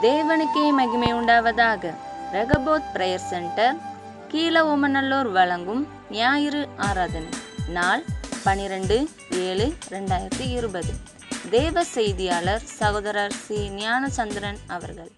தேவனுக்கே மகிமை உண்டாவதாக. ரெகபோத் பிரேயர் சென்டர், கீழ-ஓமநல்லூர் வழங்கும் ஞாயிறு ஆராதனை. நாள் 12/7/2020. தேவ செய்தியாளர் சகோதரர் சி. ஞானசந்திரன் அவர்கள்.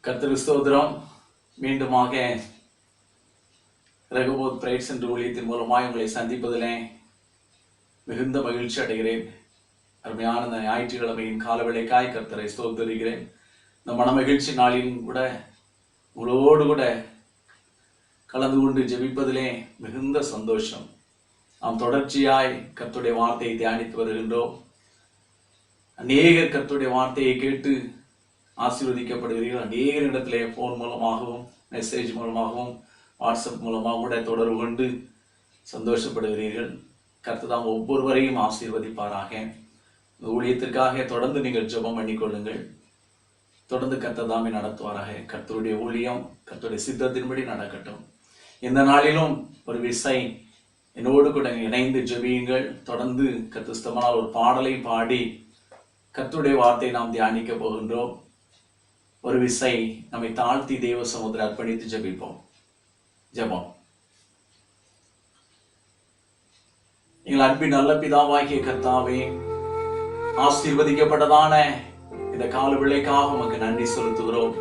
கர்த்தருக்கு ஸ்தோத்திரம். மீண்டுமாக ரெகபோத் பிரேயர் சென்டர் ஊழியத்தின் மூலமாக உங்களை சந்திப்பதிலே மிகுந்த மகிழ்ச்சி அடைகிறேன். அருமையான இந்த ஞாயிற்றுக்கிழமையின் காலவேளைக்காய் கர்த்தரை ஸ்தோத்திரிக்கிறேன். இந்த மனமகிழ்ச்சி நாளிலும் கூட உங்களோடு கூட கலந்து கொண்டு ஜெபிப்பதிலே மிகுந்த சந்தோஷம். நாம் தொடர்ச்சியாய் கர்த்தருடைய வார்த்தையை தியானித்து வருகின்றோம். அநேகர் கர்த்தருடைய வார்த்தையை கேட்டு ஆசீர்வதிக்கப்படுகிறீர்கள். அநேக இடத்திலே ஃபோன் மூலமாகவும் மெசேஜ் மூலமாகவும் வாட்ஸ்அப் மூலமாக கூட தொடர்பு கொண்டு சந்தோஷப்படுகிறீர்கள். கர்த்தர் ஒவ்வொருவரையும் ஆசீர்வதிப்பாராக. இந்த ஊழியத்திற்காக தொடர்ந்து நீங்கள் ஜெபம் பண்ணிக்கொள்ளுங்கள். தொடர்ந்து கர்த்தர் தாமே நடத்துவாராக. கர்த்தருடைய ஊழியம் கர்த்தருடைய சித்தத்தின்படி நடக்கட்டும். இந்த நாளிலும் ஒரு விசை என்னோடு கூட இணைந்து ஜெபியுங்கள். தொடர்ந்து கர்த்தர் ஒரு பாடலை பாடி கர்த்தருடைய வார்த்தையை நாம் தியானிக்க போகின்றோம். ஒரு விசை நம்மை தாழ்த்தி தேவ சமுத்திரம் அர்ப்பணித்து ஜெபிப்போம். ஜெபம். எங்கள் அன்பின் நல்ல பிதாவாகிய கர்த்தாவே, ஆசீர்வதிக்கப்பட்டதான இந்த கால விளைக்காக உமக்கு நன்றி செலுத்துகிறோம்.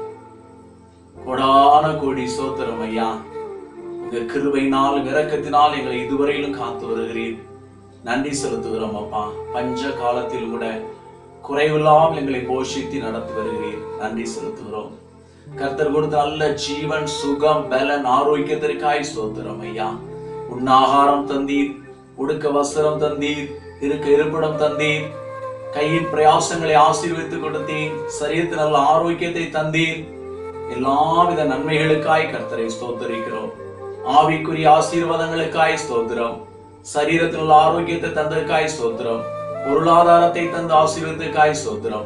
கோடான கோடி ஸ்தோத்திரம் ஐயா. உங்க கிருபையினால் இரக்கத்தினால் எங்களை இதுவரையிலும் காத்து வருகிறீர். நன்றி செலுத்துகிறோம் அப்பா. பஞ்ச காலத்தில் கூட குறைவில்லாமல் எங்களை போஷித்து நடத்தி வருகிறீர். நன்றி செலுத்துகிறோம். கர்த்தர் கொடுத்த நல்ல ஜீவன், சுகம், பலன், ஆரோக்கியத்திற்காய் ஸ்தோத்திரம் ஐயா. உண்ண ஆகாரம் தந்தீர், உடுக்க வஸ்திரம் தந்தீர், இருக்க இருப்பிடம் தந்தீர், கையின் பிரயாசங்களை ஆசீர்வதித்து கொடுத்தீர், சரீரத்தில் நல்ல ஆரோக்கியத்தை தந்தீர். எல்லாவித நன்மைகளுக்காய் கர்த்தரை ஸ்தோத்தரிக்கிறோம். ஆவிக்குரிய ஆசீர்வாதங்களுக்காய் ஸ்தோத்திரம். சரீரத்தில் உள்ள ஆரோக்கியத்தை தந்ததுக்காய் ஸ்தோத்திரம். பொருளாதாரத்தை தந்து ஆசீர்வதிக்காய் ஸ்தோத்திரம்.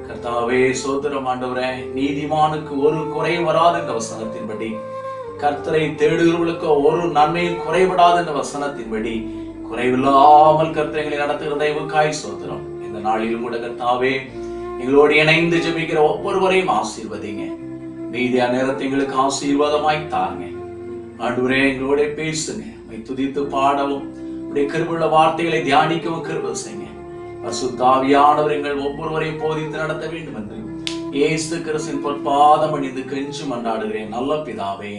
கர்த்தாவே ஸ்தோத்திரம் ஆண்டவரே. நீதிமானுக்கு ஒரு குறையும் வராது என்ற வசனத்தின்படி, கர்த்தரை தேடுகிறவர்களுக்கு ஒரு நன்மையும் குறைபடாது என்ற வசனத்தின்படி, குறைவில்லாமல் கர்த்தரை நடத்துகிற தயவுக்காய் ஸ்தோத்திரம். இந்த நாளிலும் கூட கர்த்தாவே எங்களோடு இணைந்து ஜெபிக்கிற ஒவ்வொருவரையும் ஆசீர்வதிங்க. மீதியான நேரத்தை எங்களுக்கு ஆசீர்வாதமாய் தாருங்க ஆண்டவரே. எங்களோட பேசுங்க. துதித்து பாடவும் கிருபையுள்ள வார்த்தைகளை தியானிக்கவும் கிருபை செய்யுங்க. பரிசுத்த ஆவியானவர் எங்கள் ஒவ்வொருவரையும் போதித்து நடத்த வேண்டும் என்று இயேசு கிறிஸ்துவின் பொற்பாதம் பணிந்து கெஞ்சி மன்றாடுகிறேன் நல்ல பிதாவே.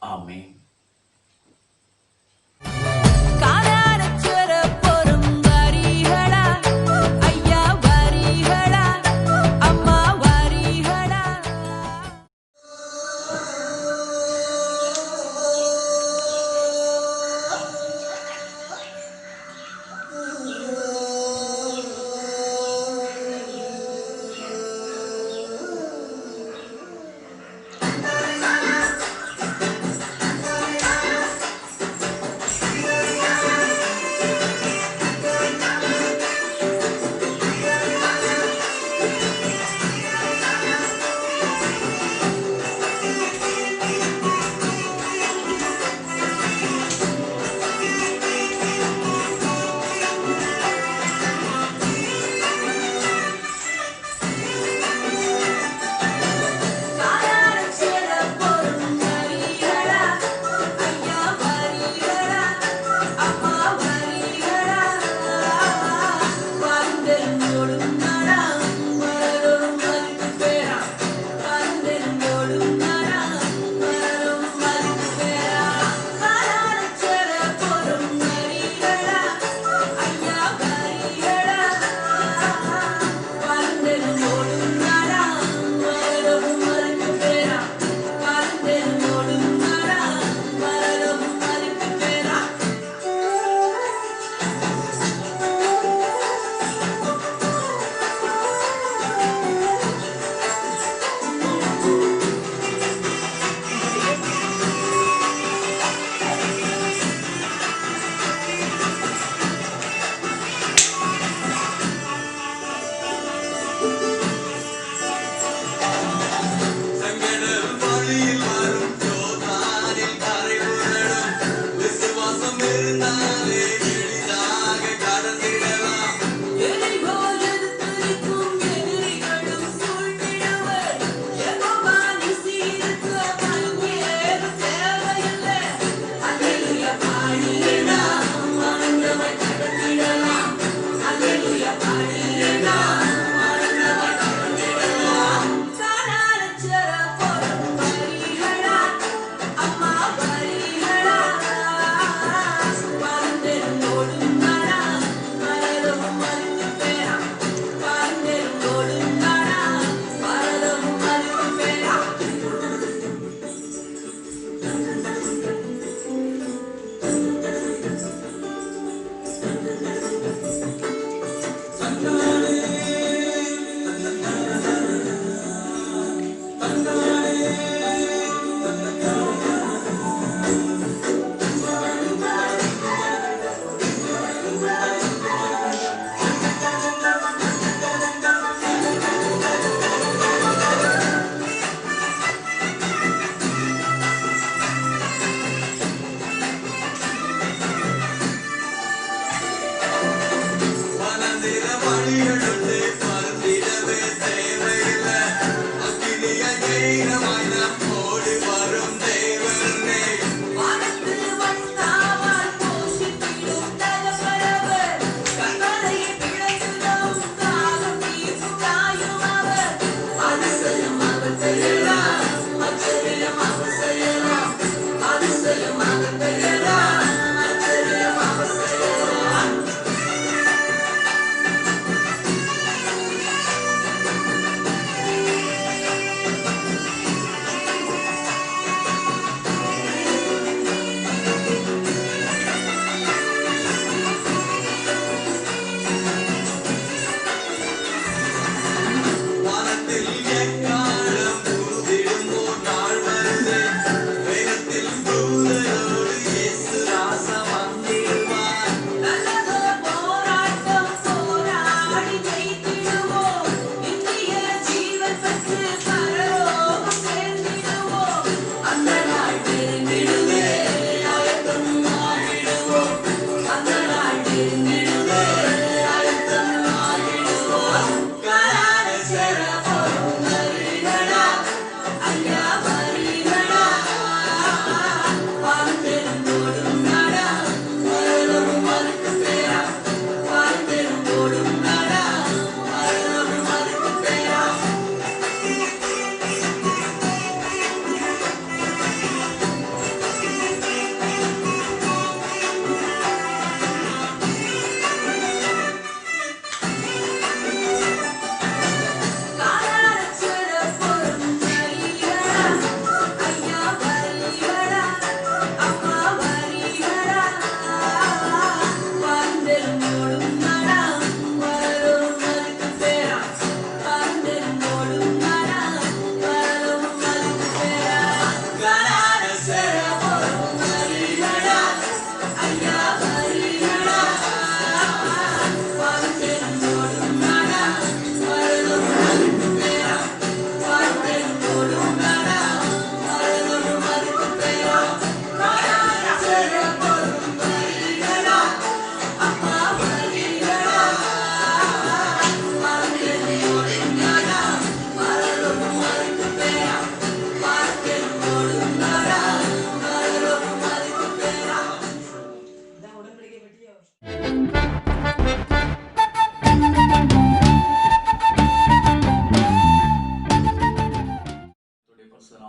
ஆமென்.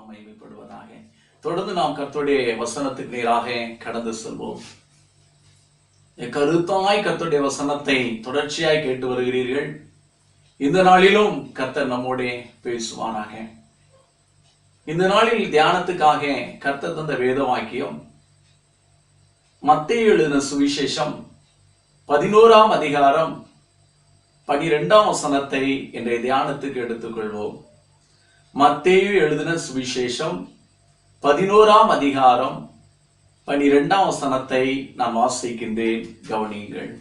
மகிமைப்படுவதாக. தொடர்ந்து நாம் கர்த்தருடைய வசனத்துக்கு நேராக கடந்து செல்வோம். கருத்தாய் கர்த்தருடைய வசனத்தை தொடர்ச்சியாய் கேட்டு வருகிறீர்கள். இந்த நாளிலும் கர்த்தர் நம்மோடே பேசுவானாக. இந்த நாளில் தியானத்துக்காக கர்த்தர் தந்த வேத வாக்கியம் மத்தேயு எழுதின சுவிசேஷம் 11ஆம் அதிகாரம் 12ஆம் வசனத்தை இன்றைய தியானத்துக்கு எடுத்துக்கொள்வோம். மத்தேயு எழுதின சுவிசேஷம் 11ஆம் அதிகாரம் 12ஆம் வசனத்தை நான் வாசிக்கின்றேன், கவனியுங்கள்.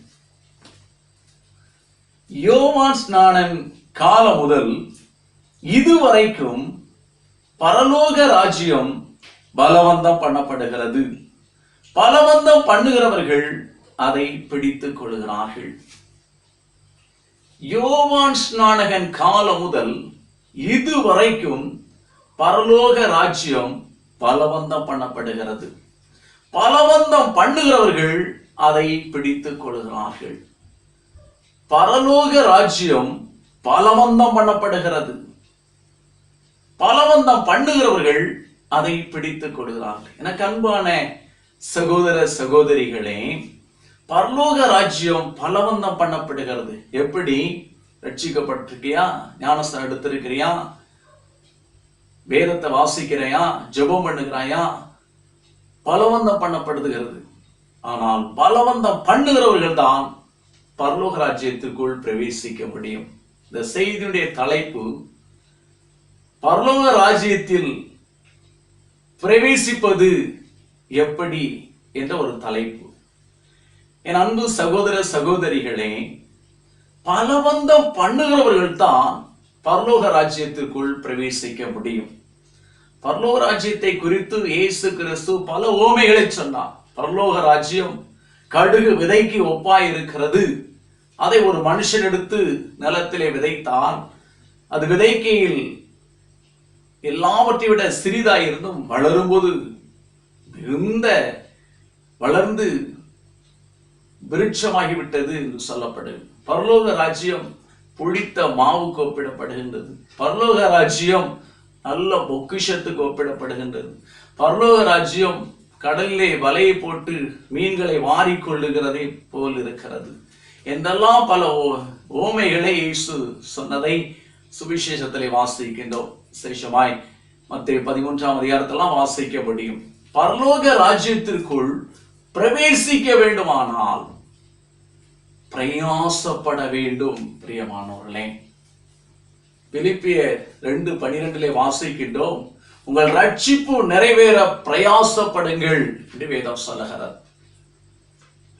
யோவான் ஸ்நானன் காலம் முதல் இதுவரைக்கும் பரலோக ராஜ்யம் பலவந்தம் பண்ணப்படுகிறது. பலவந்தம் பண்ணுகிறவர்கள் அதை பிடித்துக் கொள்கிறார்கள். யோவான் ஸ்நானகன் காலம் முதல் இதுவரைக்கும் பரலோக ராஜ்யம் பலவந்தம் பண்ணப்படுகிறது. பலவந்தம் பண்ணுகிறவர்கள் அதை பிடித்துக் கொள்கிறார்கள். பரலோக ராஜ்யம் பலவந்தம் பண்ணப்படுகிறது. பலவந்தம் பண்ணுகிறவர்கள் அதை பிடித்துக் கொள்கிறார்கள். எனக்கு அன்பான சகோதர சகோதரிகளே, பரலோக ராஜ்யம் பலவந்தம் பண்ணப்படுகிறது. எப்படி? ரட்சிக்கப்பட்டிருக்கியா? ஞானஸ்தானம் எடுத்திருக்கிறியா? வேதத்தை வாசிக்கிறையா? ஜெபம் பண்ணுகிறாயா? பலவந்தம் பண்ணப்படுகிறது. ஆனால் பலவந்தம் பண்ணுகிறவர்கள் தான் பரலோக ராஜ்யத்திற்குள் பிரவேசிக்க முடியும். இந்த செய்தியுடைய தலைப்பு பரலோக ராஜ்யத்தில் பிரவேசிப்பது எப்படி என்ற ஒரு தலைப்பு. என் அன்பு சகோதர சகோதரிகளே, பலவந்தம் பண்ணுகிறவர்கள் தான் பரலோக ராஜ்யத்திற்குள் பிரவேசிக்க முடியும். பரலோக ராஜ்யத்தை குறித்து இயேசு கிறிஸ்து பல உவமைகளை சொன்னார். பரலோக ராஜ்யம் கடுகு விதைக்கு ஒப்பாய் இருக்கிறது. அதை ஒரு மனுஷன் எடுத்து நிலத்திலே விதைத்தான். அது விதைக்கையில் எல்லாவற்றை விட சிறிதாய் இருந்தும் வளரும்போது மிகுந்த வளர்ந்து விருட்சமாகிவிட்டது என்று சொல்லப்படுது. பரலோக ராஜ்யம் புளித்த மாவுக்கு ஒப்பிடப்படுகின்றது. பரலோக ராஜ்யம் நல்ல பொக்கிஷத்துக்கு ஒப்பிடப்படுகின்றது. பரலோக ராஜ்யம் கடலிலே வலையை போட்டு மீன்களை வாரிக்கொள்ளுகிறதை போல் இருக்கிறது என்றெல்லாம் பல ஓமைகளை இயேசு சொன்னதை சுவிசேஷத்திலே வாசிக்கின்றோம். விசேஷமாய் மத்தேயு 13ஆம் அதிகாரத்தெல்லாம் வாசிக்க முடியும். பரலோக ராஜ்யத்திற்குள் பிரவேசிக்க வேண்டுமானால் பிரயாசப்பட வேண்டும். பிரியமானவர்களே, பிலிப்பியர் 2:12 வாசிக்கின்றோம், உங்கள் ரட்சிப்பு நிறைவேற பிரயாசப்படுங்கள் என்று வேதம் சொல்லுகிறது.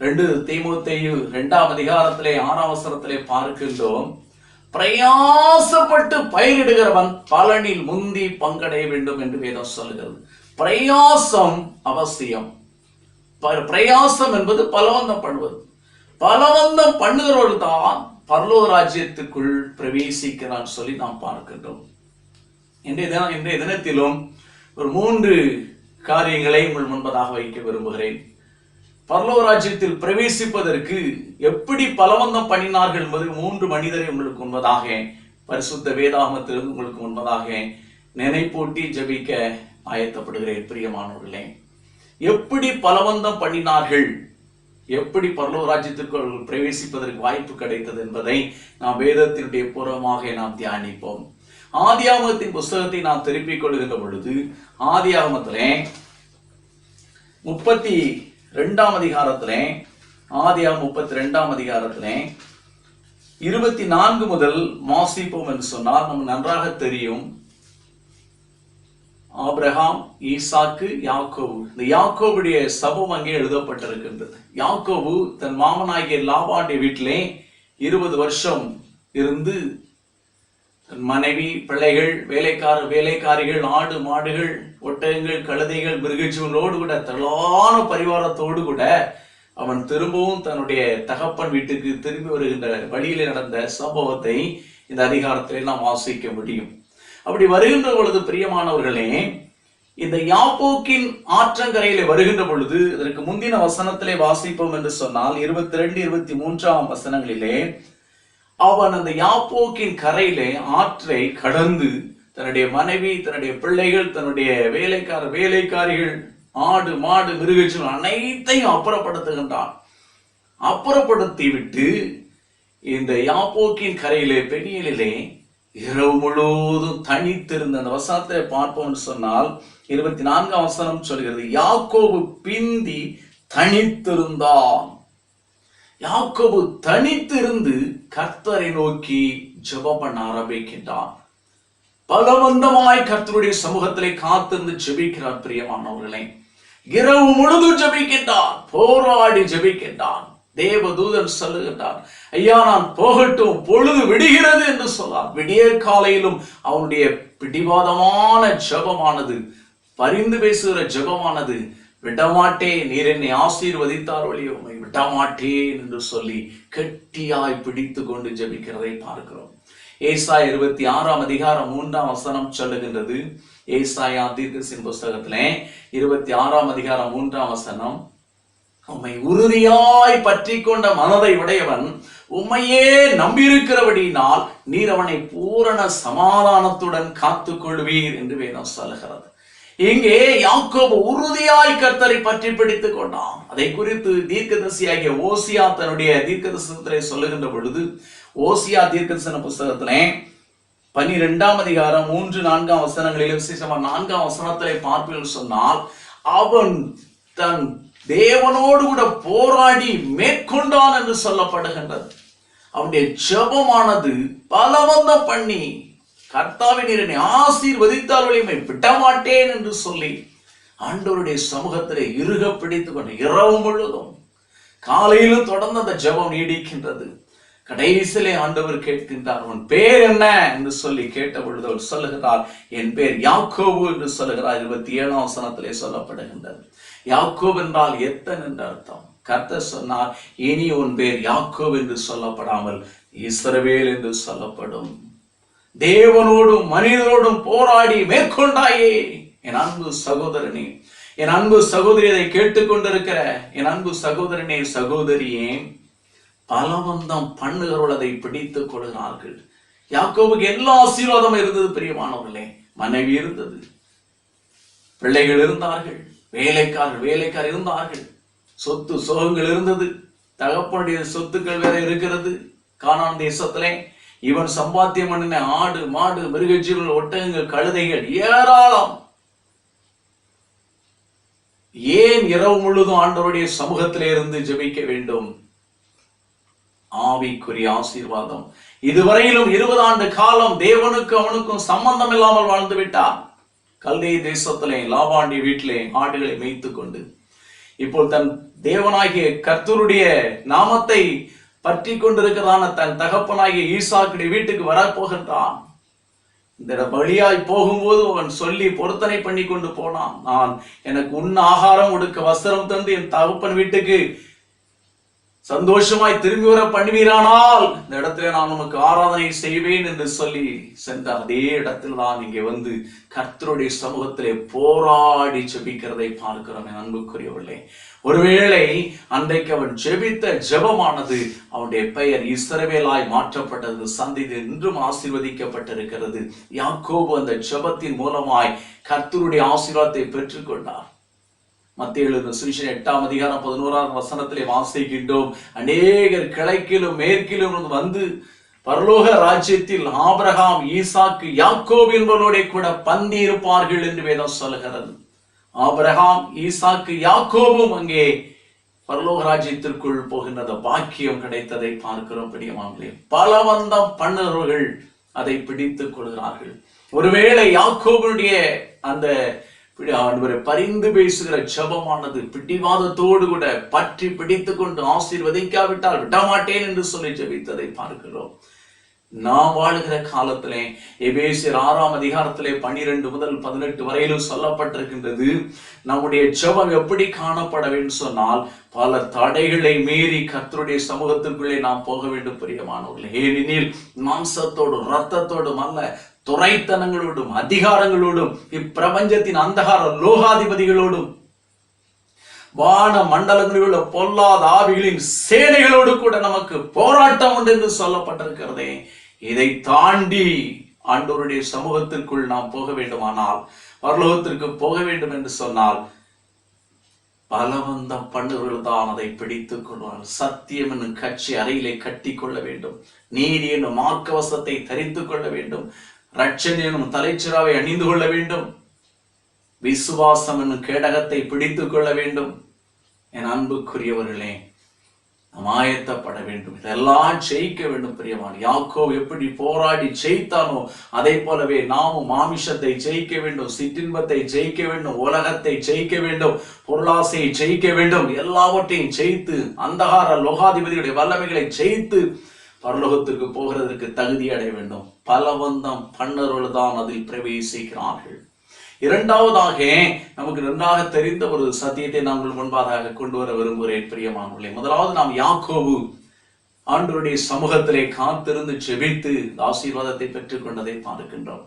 2 தீமோத்தேயு 2ஆம் அதிகாரத்திலே 6ஆம் வசனத்திலே பார்க்கின்றோம், பிரயாசப்பட்டு பயிரிடுகிறவன் பலனில் முந்தி பங்கடைய வேண்டும் என்று வேதம் சொல்லுகிறது. பிரயாசம் அவசியம். பிரயாசம் என்பது பலவந்தம் பண்ணுவது. பலவந்தம் பண்ணுகிறவர்கள் தான் பரலோக ராஜ்யத்துக்குள் பிரவேசிக்கிறான் சொல்லி நாம் பார்க்கின்றோம். இன்றைய தினத்திலும் ஒரு 3 காரியங்களை உங்கள் முன்பதாக வைக்க விரும்புகிறேன். பரலோக ராஜ்யத்தில் பிரவேசிப்பதற்கு எப்படி பலவந்தம் பண்ணினார்கள் என்பது 3 மனிதரை உங்களுக்கு முன்பதாக பரிசுத்த வேதாகமத்திலிருந்து உங்களுக்கு முன்பதாக நினைப்பூட்டி ஜெபிக்க ஆயத்தப்படுகிறேன். பிரியமானவர்களே, எப்படி பலவந்தம் பண்ணினார்கள், எப்படி பரலோக ராஜ்யத்திற்குள் பிரவேசிப்பதற்கு வாய்ப்பு கிடைத்தது என்பதை நாம் வேதத்தினுடைய பூர்வமாக நாம் தியானிப்போம். ஆதியாகமத்தின் புஸ்தகத்தை நாம் திருப்பிக் கொள்கின்ற பொழுது ஆதியாகமத்திலே 32ஆம் அதிகாரத்திலே ஆதியாகமம் 32ஆம் அதிகாரத்திலே 24 முதல் வாசிப்போம் என்று சொன்னால் நமக்கு நன்றாக தெரியும். ஆபிரகாம், ஈசாக்கு, யாக்கோபு, இந்த யாக்கோபுடைய சபம் அங்கே எழுதப்பட்டிருக்கின்றது. யாக்கோபு தன் மாமனாகிய லாபானுடைய வீட்டிலே 20 வருஷம் இருந்து மனைவி, பிள்ளைகள், வேலைக்காரிகள், ஆடு மாடுகள், ஒட்டகங்கள், கழுதைகள், மிருகஜீவனோடு கூட திரளான பரிவாரத்தோடு கூட அவன் திரும்பவும் தன்னுடைய தகப்பன் வீட்டுக்கு திரும்பி வருகின்ற வழியிலே நடந்த சம்பவத்தை இந்த அதிகாரத்திலே நாம் வாசிக்க முடியும். அப்படி வருகின்ற பொழுது பிரியமானவர்களே, இந்த யாப்போக்கின் ஆற்றங்கரையிலே வருகின்ற பொழுது இதற்கு முந்தின வசனத்திலே வாசிப்போம் என்று சொன்னால் 22, 23ஆம் வசனங்களிலே அவன் அந்த யாப்போக்கின் கரையிலே ஆற்றை கடந்து தன்னுடைய மனைவி, தன்னுடைய பிள்ளைகள், தன்னுடைய வேலைக்காரிகள், ஆடு மாடு, மிருகஜீவன் அனைத்தையும் அப்புறப்படுத்துகின்றான். அப்புறப்படுத்தி விட்டு இந்த யாப்போக்கின் கரையிலே பெனியலிலே இரவு முழுவதும் தனித்திருந்த அந்த வசனத்தை பார்ப்போம் சொன்னால் 24ஆம் வசனம் சொல்கிறது, யாக்கோபு பிந்தி தனித்திருந்தான். யாக்கோபு தனித்திருந்து கர்த்தரை நோக்கி ஜெபம் பண்ண ஆரம்பிக்கின்றான். பலவந்தமாய் கர்த்தருடைய சமூகத்திலே காத்திருந்து ஜெபிக்கிறார். பிரியமானவர்களே, இரவு முழுதும் ஜெபிக்கின்றான், போராடி ஜெபிக்கின்றான். தேவதூதன் சொல்லுகின்றான், ஐயா நான் போகட்டும், பொழுது விடுகிறது என்று சொன்னார். விடிய காலையிலும் அவனுடைய பிடிவாதமான ஜெபமானது, பரிந்து பேசுகிற ஜெபமானது, விடமாட்டேன், நீர் என்னை ஆசீர்வதித்தார் ஒழிய உம்மை விடமாட்டேன் என்று சொல்லி கெட்டியாய் பிடித்து கொண்டு ஜெபிக்கிறதை பார்க்கிறோம். ஏசாயா 26ஆம் அதிகாரம் 3ஆம் வசனம் சொல்லுகின்றது. ஏசாயா தீர்க்கதரிசியின் புஸ்தகத்திலே 26ஆம் அதிகாரம் 3ஆம் வசனம், உம்மை உறுதியாய் பற்றி கொண்ட மனதை உடையவன் உம்மையே நம்பியிருக்கிறபடியினால் நீர் அவனை பூரண சமாதானத்துடன் காத்துக் கொள்வீர் என்று வேதம் சொல்லுகிறது. இங்கே யாக்கோபு உறுதியாய் கர்த்தரை பற்றி பிடித்துக் கொண்டான். அதை குறித்து தீர்க்கதரிசியாகிய ஓசியா தன்னுடைய தீர்க்கதரிசனத்திலே சொல்லுகின்ற பொழுது, ஓசியா தீர்க்கதரிசன புஸ்தகத்திலே 12ஆம் அதிகாரம் 3, 4ஆம் வசனங்களில் விசேஷமா 4ஆம் வசனத்திலே பார்ப்பீர்கள் சொன்னால், அவன் தன் தேவனோடு கூட போராடி மேற்கொண்டான் என்று சொல்லப்படுகின்றது. அவனுடைய ஜெபமானது பலவந்தம் பண்ணி, கர்த்தாவே நீர் என்னை ஆசீர்வதித்தால் ஒழிய விடமாட்டேன் என்று சொல்லி ஆண்டவருடைய சமூகத்திலே இறுக பிடித்துக் கொண்டு இரவு முழுதும் காலையிலும் தொடர்ந்து அந்த ஜெபம் நீடிக்கின்றது. கடைசியிலே ஆண்டவர் கேட்கின்றார், உன் பேர் என்ன என்று சொல்லி கேட்ட பொழுது அவர் சொல்லுகிறார், என் பேர் யாக்கோபு என்று சொல்லுகிறார். 27ஆம் வசனத்திலே சொல்லப்படுகின்றது. யாக்கோபு என்றால் எத்தன் என்று அர்த்தம். கர்த்தர் சொன்னார், இனி உன் பேர் யாக்கோபு என்று சொல்லப்படாமல் இஸ்ரவேல் என்று சொல்லப்படும். தேவனோடும் மனிதரோடும் போராடி மேற்கொண்டாயே என் அன்பு சகோதரனே, என் அன்பு சகோதரி, அதை கேட்டுக்கொண்டிருக்கிற என் அன்பு சகோதரனே, சகோதரியே, பலவந்தம் பண்ணுகிறவர்கள் அதை பிடித்துக் கொள்கிறார்கள். யாக்கோபுக்கு எல்லா ஆசீர்வாதமும் இருந்தது. பிரியமானவர்களே, மனைவி இருந்தது, பிள்ளைகள் இருந்தார்கள், வேலைக்காரர் இருந்தார்கள், சொத்து சோகங்கள் இருந்தது, தகப்பனுடைய சொத்துக்கள் வேற இருக்கிறது. கானான் தேசத்திலே இவன் சம்பாத்தியம் பண்ணின ஆடு மாடு மிருகஜீவன் ஒட்டகங்கள் கழுதைகள் ஏராளம். ஏன் இரவு முழுதும் ஆண்டவருடைய சமூகத்திலே இருந்து ஜெபிக்க வேண்டும்? ஆவிக்குரிய ஆசீர்வாதம். இதுவரையிலும் 20 ஆண்டு காலம் தேவனுக்கு அவனுக்கும் சம்பந்தம் இல்லாமல் வாழ்ந்து விட்டான். கல்தே தேசத்திலே லாபானுடைய வீட்டிலே ஆடுகளை மேய்த்துக் கொண்டு இப்போ தன் தேவனாகிய கர்த்தருடைய நாமத்தை பற்றி கொண்டிருக்கிறதான தன் தகப்பனாகிய ஈசாக்குடைய வீட்டுக்கு வரப்போகின்றான். இந்த வழியாய் போகும்போது அவன் சொல்லி பொருத்தனை பண்ணி கொண்டு போனான், நான் எனக்கு உண்ண ஆகாரம் உடுக்க வஸ்திரம் தந்து என் தகப்பன் வீட்டுக்கு சந்தோஷமாய் திரும்பி வர பண்ணுவீரானால் இந்த இடத்துல நான் உனக்கு ஆராதனை செய்வேன் என்று சொல்லி சென்ற அதே இடத்துல தான் இங்கே வந்து கர்த்தருடைய சமூகத்திலே போராடி ஜெபிக்கிறதை பார்க்கிறோம். அன்புக்குரியவர்களே, ஒருவேளை அன்றைக்கு அவன் ஜெபித்த ஜெபமானது அவனுடைய பெயர் இஸ்ரவேலாய் மாற்றப்பட்டது. சந்ததி இன்றும் ஆசீர்வதிக்கப்பட்டிருக்கிறது. யாக்கோபு அந்த ஜெபத்தின் மூலமாய் கர்த்தருடைய ஆசீர்வாதத்தை பெற்றுக்கொண்டார். மத்தேயு எழுதின சுவிசேஷம் 8ஆம் அதிகாரம் 11ஆம் வசனத்திலே வாசிக்கின்றோம். அநேகர் கிழக்கிலும் மேற்கிலும் வந்து பரலோக ராஜ்யத்தில் ஆபிரகாம், ஈசாக்கு, யாக்கோபு என்பவர்களோட கூட பந்தி இருப்பார்கள் என்று வேதம் சொல்கிறது. ஆபிரகாம், ஈசாக்கு, யாக்கோபும் அங்கே பரலோக ராஜ்யத்திற்குள் போகின்ற பாக்கியம் கிடைத்ததை பார்க்கிறோம். பிரியமானவர்களே, பலவந்தம் பண்ணுறவர்கள் அதை பிடித்துக் கொள்கிறார்கள். ஒருவேளை யாக்கோபுடைய அந்த பரிந்து பேசுகிற ஜெபமானது பிடிவாதத்தோடு கூட பற்றி பிடித்துக் கொண்டு ஆசீர்வதிக்காவிட்டால் விடமாட்டேன் என்று சொல்லி ஜெபித்ததை பார்க்கிறோம். நாம் வாழுகிற காலத்திலே எபேசியர் 6ஆம் அதிகாரத்திலே 12 முதல் 18 வரையிலும் சொல்லப்பட்டிருக்கின்றது. நம்முடைய ஜெபம் எப்படி காணப்பட வேண்டும் சொன்னால், பல தடைகளை மீறி கர்த்தருடைய சமூகத்திற்குள்ளே நாம் போக வேண்டும். பிரியமானவர்களே, ஏனெனில் மாம்சத்தோடும் இரத்தத்தோடும் அல்ல, துரைத்தனங்களோடும் அதிகாரங்களோடும் இப்பிரபஞ்சத்தின் அந்தகார லோகாதிபதிகளோடும் வான மண்டலங்களில் உள்ள பொல்லாத ஆவிகளின் சேனைகளோடு கூட நமக்கு போராட்டம் உண்டு என்று சொல்லப்பட்டிருக்கிறதே. இதை தாண்டி ஆண்டவருடைய சமூகத்திற்குள் நாம் போக வேண்டுமானால், பரலோகத்திற்கு போக வேண்டும் என்று சொன்னால், பலவந்தம் பண்ணுவர்கள் தான் அதை பிடித்துக் கொள்வார்கள். சத்தியம் என்னும் கட்சி அறையிலே கட்டி கொள்ள வேண்டும். நீதி என்னும் மார்க்கவசத்தை தரித்துக் கொள்ள வேண்டும். ரட்சணை என்னும் தலைச்சிராவை அணிந்து கொள்ள வேண்டும். விசுவாசம் என்னும் கேடகத்தை பிடித்துக் கொள்ள வேண்டும். என் அன்புக்குரியவர்களே, நாம் ஆயத்தப்பட வேண்டும். இதெல்லாம் ஜெயிக்க வேண்டும். பிரியமான யாக்கோபு எப்படி போராடி ஜெயித்தானோ அதே போலவே நாமும் மாமிஷத்தை ஜெயிக்க வேண்டும், சிற்றின்பத்தை ஜெயிக்க வேண்டும், உலகத்தை ஜெயிக்க வேண்டும், பொருளாசையை ஜெயிக்க வேண்டும். எல்லாவற்றையும் ஜெயித்து அந்தகார லோகாதிபதியுடைய வல்லமைகளை ஜெயித்து பரலோகத்திற்கு போகிறதற்கு தகுதி அடைய வேண்டும். பலவந்தம் பண்ணவர்கள் தான் அதில் பிரவேசிக்கிறார்கள். இரண்டாவதாக நமக்கு நன்றாக தெரிந்த ஒரு சத்தியத்தை நாங்கள் முன்பாக கொண்டு வர விரும்புகிறேன். பிரியமானவர்களே, முதலாவது நாம் யாக்கோபு ஆண்டவருடைய சமூகத்திலே காத்திருந்து ஜெபித்து ஆசீர்வாதத்தை பெற்றுக் கொண்டதை பார்க்கின்றோம்.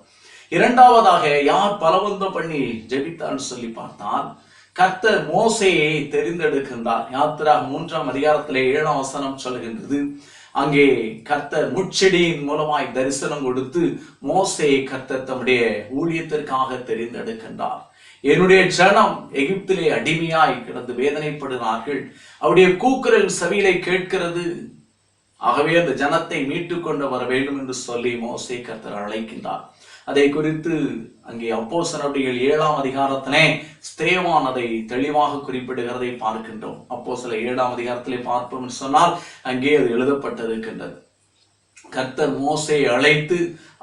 இரண்டாவதாக யார் பலவந்தம் பண்ணி ஜெபித்தான்னு சொல்லி பார்த்தால், கர்த்தர் மோசேயை தெரிந்தெடுக்கின்றார். யாத்திராகமம் 3ஆம் அதிகாரத்திலே 7ஆம் வசனம் சொல்கின்றது. அங்கே கர்த்தர் முட்செடியின் மூலமாய் தரிசனம் கொடுத்து மோசேயை கர்த்தர் தம்முடைய ஊழியத்திற்காக தெரிந்தெடுக்கின்றார். என்னுடைய ஜனம் எகிப்திலே அடிமையாய் கிடந்து வேதனைப்படுகிறார்கள், அவருடைய கூக்குரல் செவியிலே கேட்கிறது. ஆகவே அந்த ஜனத்தை மீட்டு கொண்டு வர வேண்டும் என்று சொல்லி மோசே கர்த்தர் அழைக்கின்றார். அதை குறித்து அங்கே அப்போஸ்தலருடைய 7ஆம் அதிகாரத்திலே ஸ்தேவான் அதை தெளிவாக குறிப்பிடுகிறதை பார்க்கின்றோம். அப்போஸ்தலர் 7ஆம் அதிகாரத்திலே பார்ப்போம் என்று சொன்னால் அங்கே அது எழுதப்பட்டிருக்கின்றது. கர்த்தர் மோசேயை அழைத்து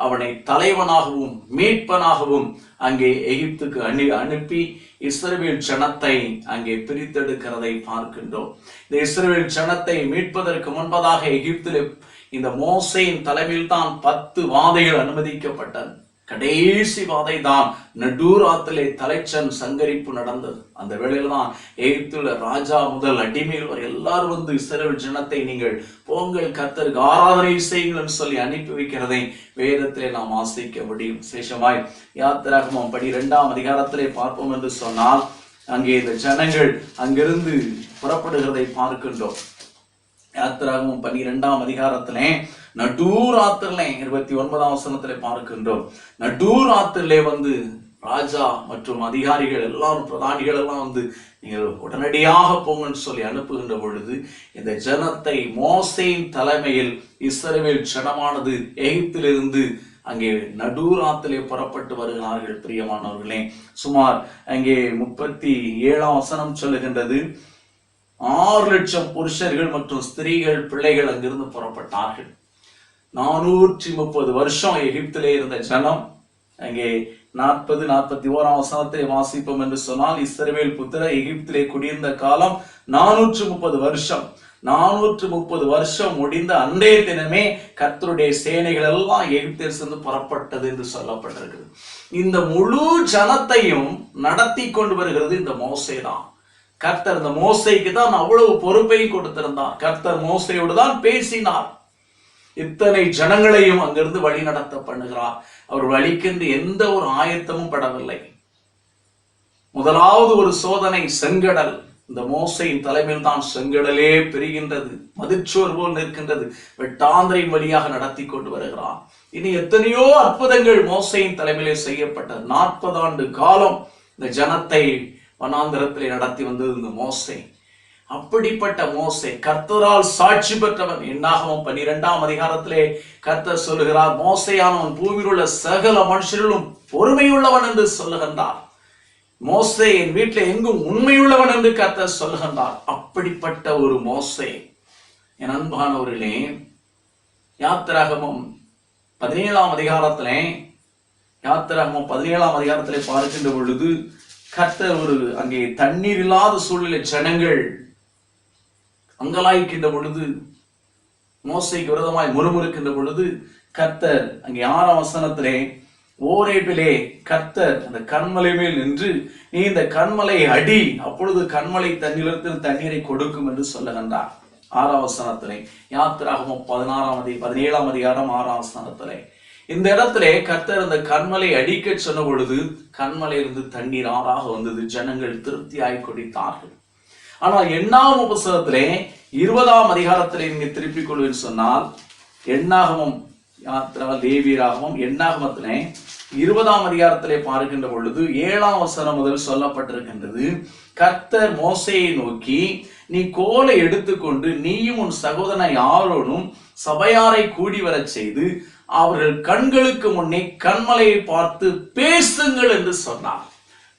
அவனை தலைவனாகவும் மீட்பனாகவும் அங்கே எகிப்துக்கு அனுப்பி இஸ்ரவேல் ஜனத்தை அங்கே பிரித்தெடுக்கிறதை பார்க்கின்றோம். இந்த இஸ்ரவேல் ஜனத்தை மீட்பதற்கு முன்பதாக எகிப்திலே இந்த மோசேயின் தலைமையில் தான் 10 வாதைகள் அனுமதிக்கப்பட்டது. கடைசி வாதை தான் நடுராத்திலே தலைச்சன் சங்கரிப்பு நடந்தது. அந்த வேளையில தான் எகிப்துல ராஜா முதல் அடிமையில் வரை எல்லாரும் வந்து இஸ்ரவேல் ஜனத்தை நீங்கள் போங்கள் கர்த்தருக்கு ஆராதனை செய்யுங்கள் சொல்லி அனுப்பி வைக்கிறதை வேதத்திலே நாம் வாசிக்க முடியும். விசேஷமாய் யாத்திராகமம் 12ஆம் அதிகாரத்திலே பார்ப்போம் என்று சொன்னால் அங்கே இந்த ஜனங்கள் அங்கிருந்து புறப்படுகிறதை பார்க்கின்றோம். யாத்திராகமம் 12ஆம் அதிகாரத்திலே நடுராத்திரிலே 29ஆம் வசனத்திலே பார்க்கின்றோம். நடுராத்திரிலே வந்து ராஜா மற்றும் அதிகாரிகள் எல்லாரும் பிரதானிகள் எல்லாம் வந்து நீங்கள் உடனடியாக போங்கன்னு சொல்லி அனுப்புகின்ற பொழுது இந்த ஜனத்தை மோசேயின் தலைமையில் இஸ்ரவேல் ஜனமானது எகிப்திலிருந்து அங்கே நடுராத்திலே புறப்பட்டு வருகிறார்கள். பிரியமானவர்களே, சுமார் அங்கே 37ஆம் வசனம் சொல்லுகின்றது, 6 லட்சம் புருஷர்கள் மற்றும் ஸ்திரீகள் பிள்ளைகள் அங்கிருந்து புறப்பட்டார்கள். 430 வருஷம் எகிப்திலே இருந்த ஜனம் அங்கே 40-41ஆம் வசனத்தை வாசிப்போம் என்று சொன்னால், இஸ்ரவேல் புத்திரர் எகிப்திலே குடியிருந்த காலம் 430 வருஷம். 430 வருஷம் முடிந்த அன்றைய தினமே கர்த்தருடைய சேனைகள் எல்லாம் எகிப்திலிருந்து புறப்பட்டது என்று சொல்லப்பட்டிருக்கிறது. இந்த முழு ஜனத்தையும் நடத்தி கொண்டு வருகிறது இந்த மோசே தான். கர்த்தர் இந்த மோசேக்கு தான் அவ்வளவு பொறுப்பையும் கொடுத்திருந்தார். கர்த்தர் மோசேயோடு தான் பேசினார். இத்தனை ஜனங்களையும் அங்கிருந்து வழி நடத்த பண்ணுகிறார். அவர் வழிக்கென்று எந்த ஒரு ஆயத்தமும் படவில்லை. முதலாவது ஒரு சோதனை செங்கடல். இந்த மோசையின் தலைமையில் தான் செங்கடலே பெறுகின்றது, மதிச்சோர் போல் நிற்கின்றது. வெட்டாந்திரையின் வழியாக நடத்தி கொண்டு வருகிறார். இனி எத்தனையோ அற்புதங்கள் மோசையின் தலைமையிலே செய்யப்பட்டது. 40 ஆண்டு காலம் இந்த ஜனத்தை வனாந்தரத்திலே நடத்தி வந்தது இந்த மோசே. அப்படிப்பட்ட மோசே கர்த்தரால் சாட்சி பெற்றவன். என்னாகமம் 12ஆம் அதிகாரத்திலே கர்த்தர் சொல்லுகிறார், மோசேயானவன் பூமியில் உள்ள சகல மனுஷர்களும் பொறுமையுள்ளவன் என்று சொல்லுகின்றார். மோசே என் வீட்டில் எங்கும் உண்மையுள்ளவன் என்று கர்த்தர் சொல்லுகின்றார். அப்படிப்பட்ட ஒரு மோசே. என் அன்பானவர்களே, யாத்திராகமம் 17ஆம் அதிகாரத்திலே பார்க்கின்ற பொழுது கர்த்தர் அங்கே தண்ணீர் இல்லாத சூழ்நிலை ஜனங்கள் அங்கலாய்க்கின்ற பொழுது, மோசைக்கு விரோதமாய் முறுமுறுக்கின்ற பொழுது கர்த்தர் அங்கே 6ஆம் வசனத்திலே ஓரேபிலே கர்த்தர் அந்த கண்மலை மேல் நின்று, நீ இந்த கண்மலை அடி, அப்பொழுது கண்மலை தண்ணீரில் தண்ணீரை கொடுக்கும் என்று சொல்லுகின்றார். 6ஆம் வசனத்திலே யாத்திராகமம் 17ஆம் அதிகாரம் 6ஆம் வசனத்திலே இந்த இடத்திலே கர்த்தர் அந்த கண்மலை அடிக்க சொன்ன பொழுது கண்மலையிலிருந்து தண்ணீர் ஆறாக வந்தது. ஜனங்கள் திருப்தியாய் குடித்தார்கள். ஆனால் எண்ணாகம புத்தகத்திலே 20ஆம் அதிகாரத்திலே நீங்க திருப்பிக் கொள்வேன்னு சொன்னால், எண்ணாகமம் லேவியராகமம் எண்ணாகமத்திலே 20ஆம் அதிகாரத்திலே பார்க்கின்ற பொழுது 7ஆம் வசனம் முதல் சொல்லப்பட்டிருக்கின்றது. கர்த்தர் மோசேயை நோக்கி, நீ கோலை எடுத்துக்கொண்டு நீயும் உன் சகோதரனை ஆரோனும் சபையாரை கூடி வரச் செய்து அவர்கள் கண்களுக்கு முன்னே கண்மலையை பார்த்து பேசுங்கள் என்று சொன்னார்.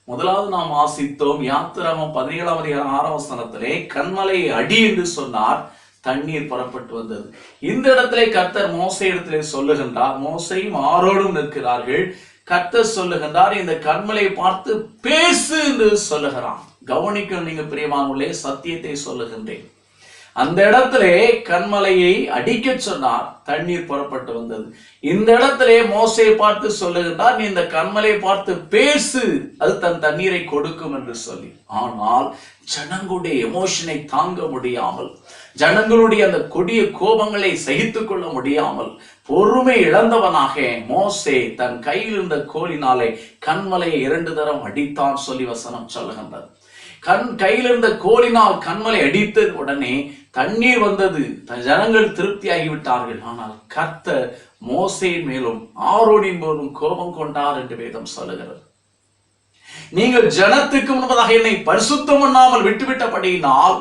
முதலாவது நாம் வாசித்தோம் யாத்திராகமம் 17ஆம் அதிகாரம் 6ஆம் வசனத்திலே கண்மலையை அடி என்று சொன்னார். தண்ணீர் புறப்பட்டு வந்தது. இந்த இடத்திலே கர்த்தர் மோசே இடத்திலே சொல்லுகின்றார். மோசையும் ஆரோடும் நிற்கிறார்கள். கர்த்தர் சொல்லுகின்றார், இந்த கண்மலையை பார்த்து பேசு என்று சொல்லுகிறான். கவனிக்கணும் நீங்க பிரியமானவர்களே, சத்தியத்தை சொல்லுகின்றேன். அந்த இடத்திலே கண்மலையை அடிக்க சொன்னார், தண்ணீர் புறப்பட்டு வந்தது. இந்த இடத்திலே மோசையை பார்த்து சொல்லுகின்றார், நீ இந்த கண்மலையை பார்த்து பேசு, அது தன் தண்ணீரை கொடுக்கும் என்று சொல்லி. ஆனால் ஜனங்களுடைய எமோஷனை தாங்க முடியாமல், ஜனங்களுடைய அந்த கொடிய கோபங்களை சகித்துக் கொள்ள முடியாமல் பொறுமை இழந்தவனாக மோசே தன் கையில் இருந்த கோலினாலே கண்மலையை 2 தரம் அடித்தான் சொல்லி வசனம் சொல்லுகின்றது. கையில் இருந்த கோலினால் கண்மலை அடித்த உடனே தண்ணீர் வந்தது. ஜனங்கள் திருப்தியாகிவிட்டார்கள். ஆனால் கர்த்தர் மோசேயின் மேலும் ஆரோனின் மேலும் கோபம் கொண்டார் என்று வேதம் சொல்லுகிறது. நீங்கள் ஜனத்துக்கு முன்பதாக என்னை பரிசுத்தம் பண்ணாமல் விட்டுவிட்டபடியினால்,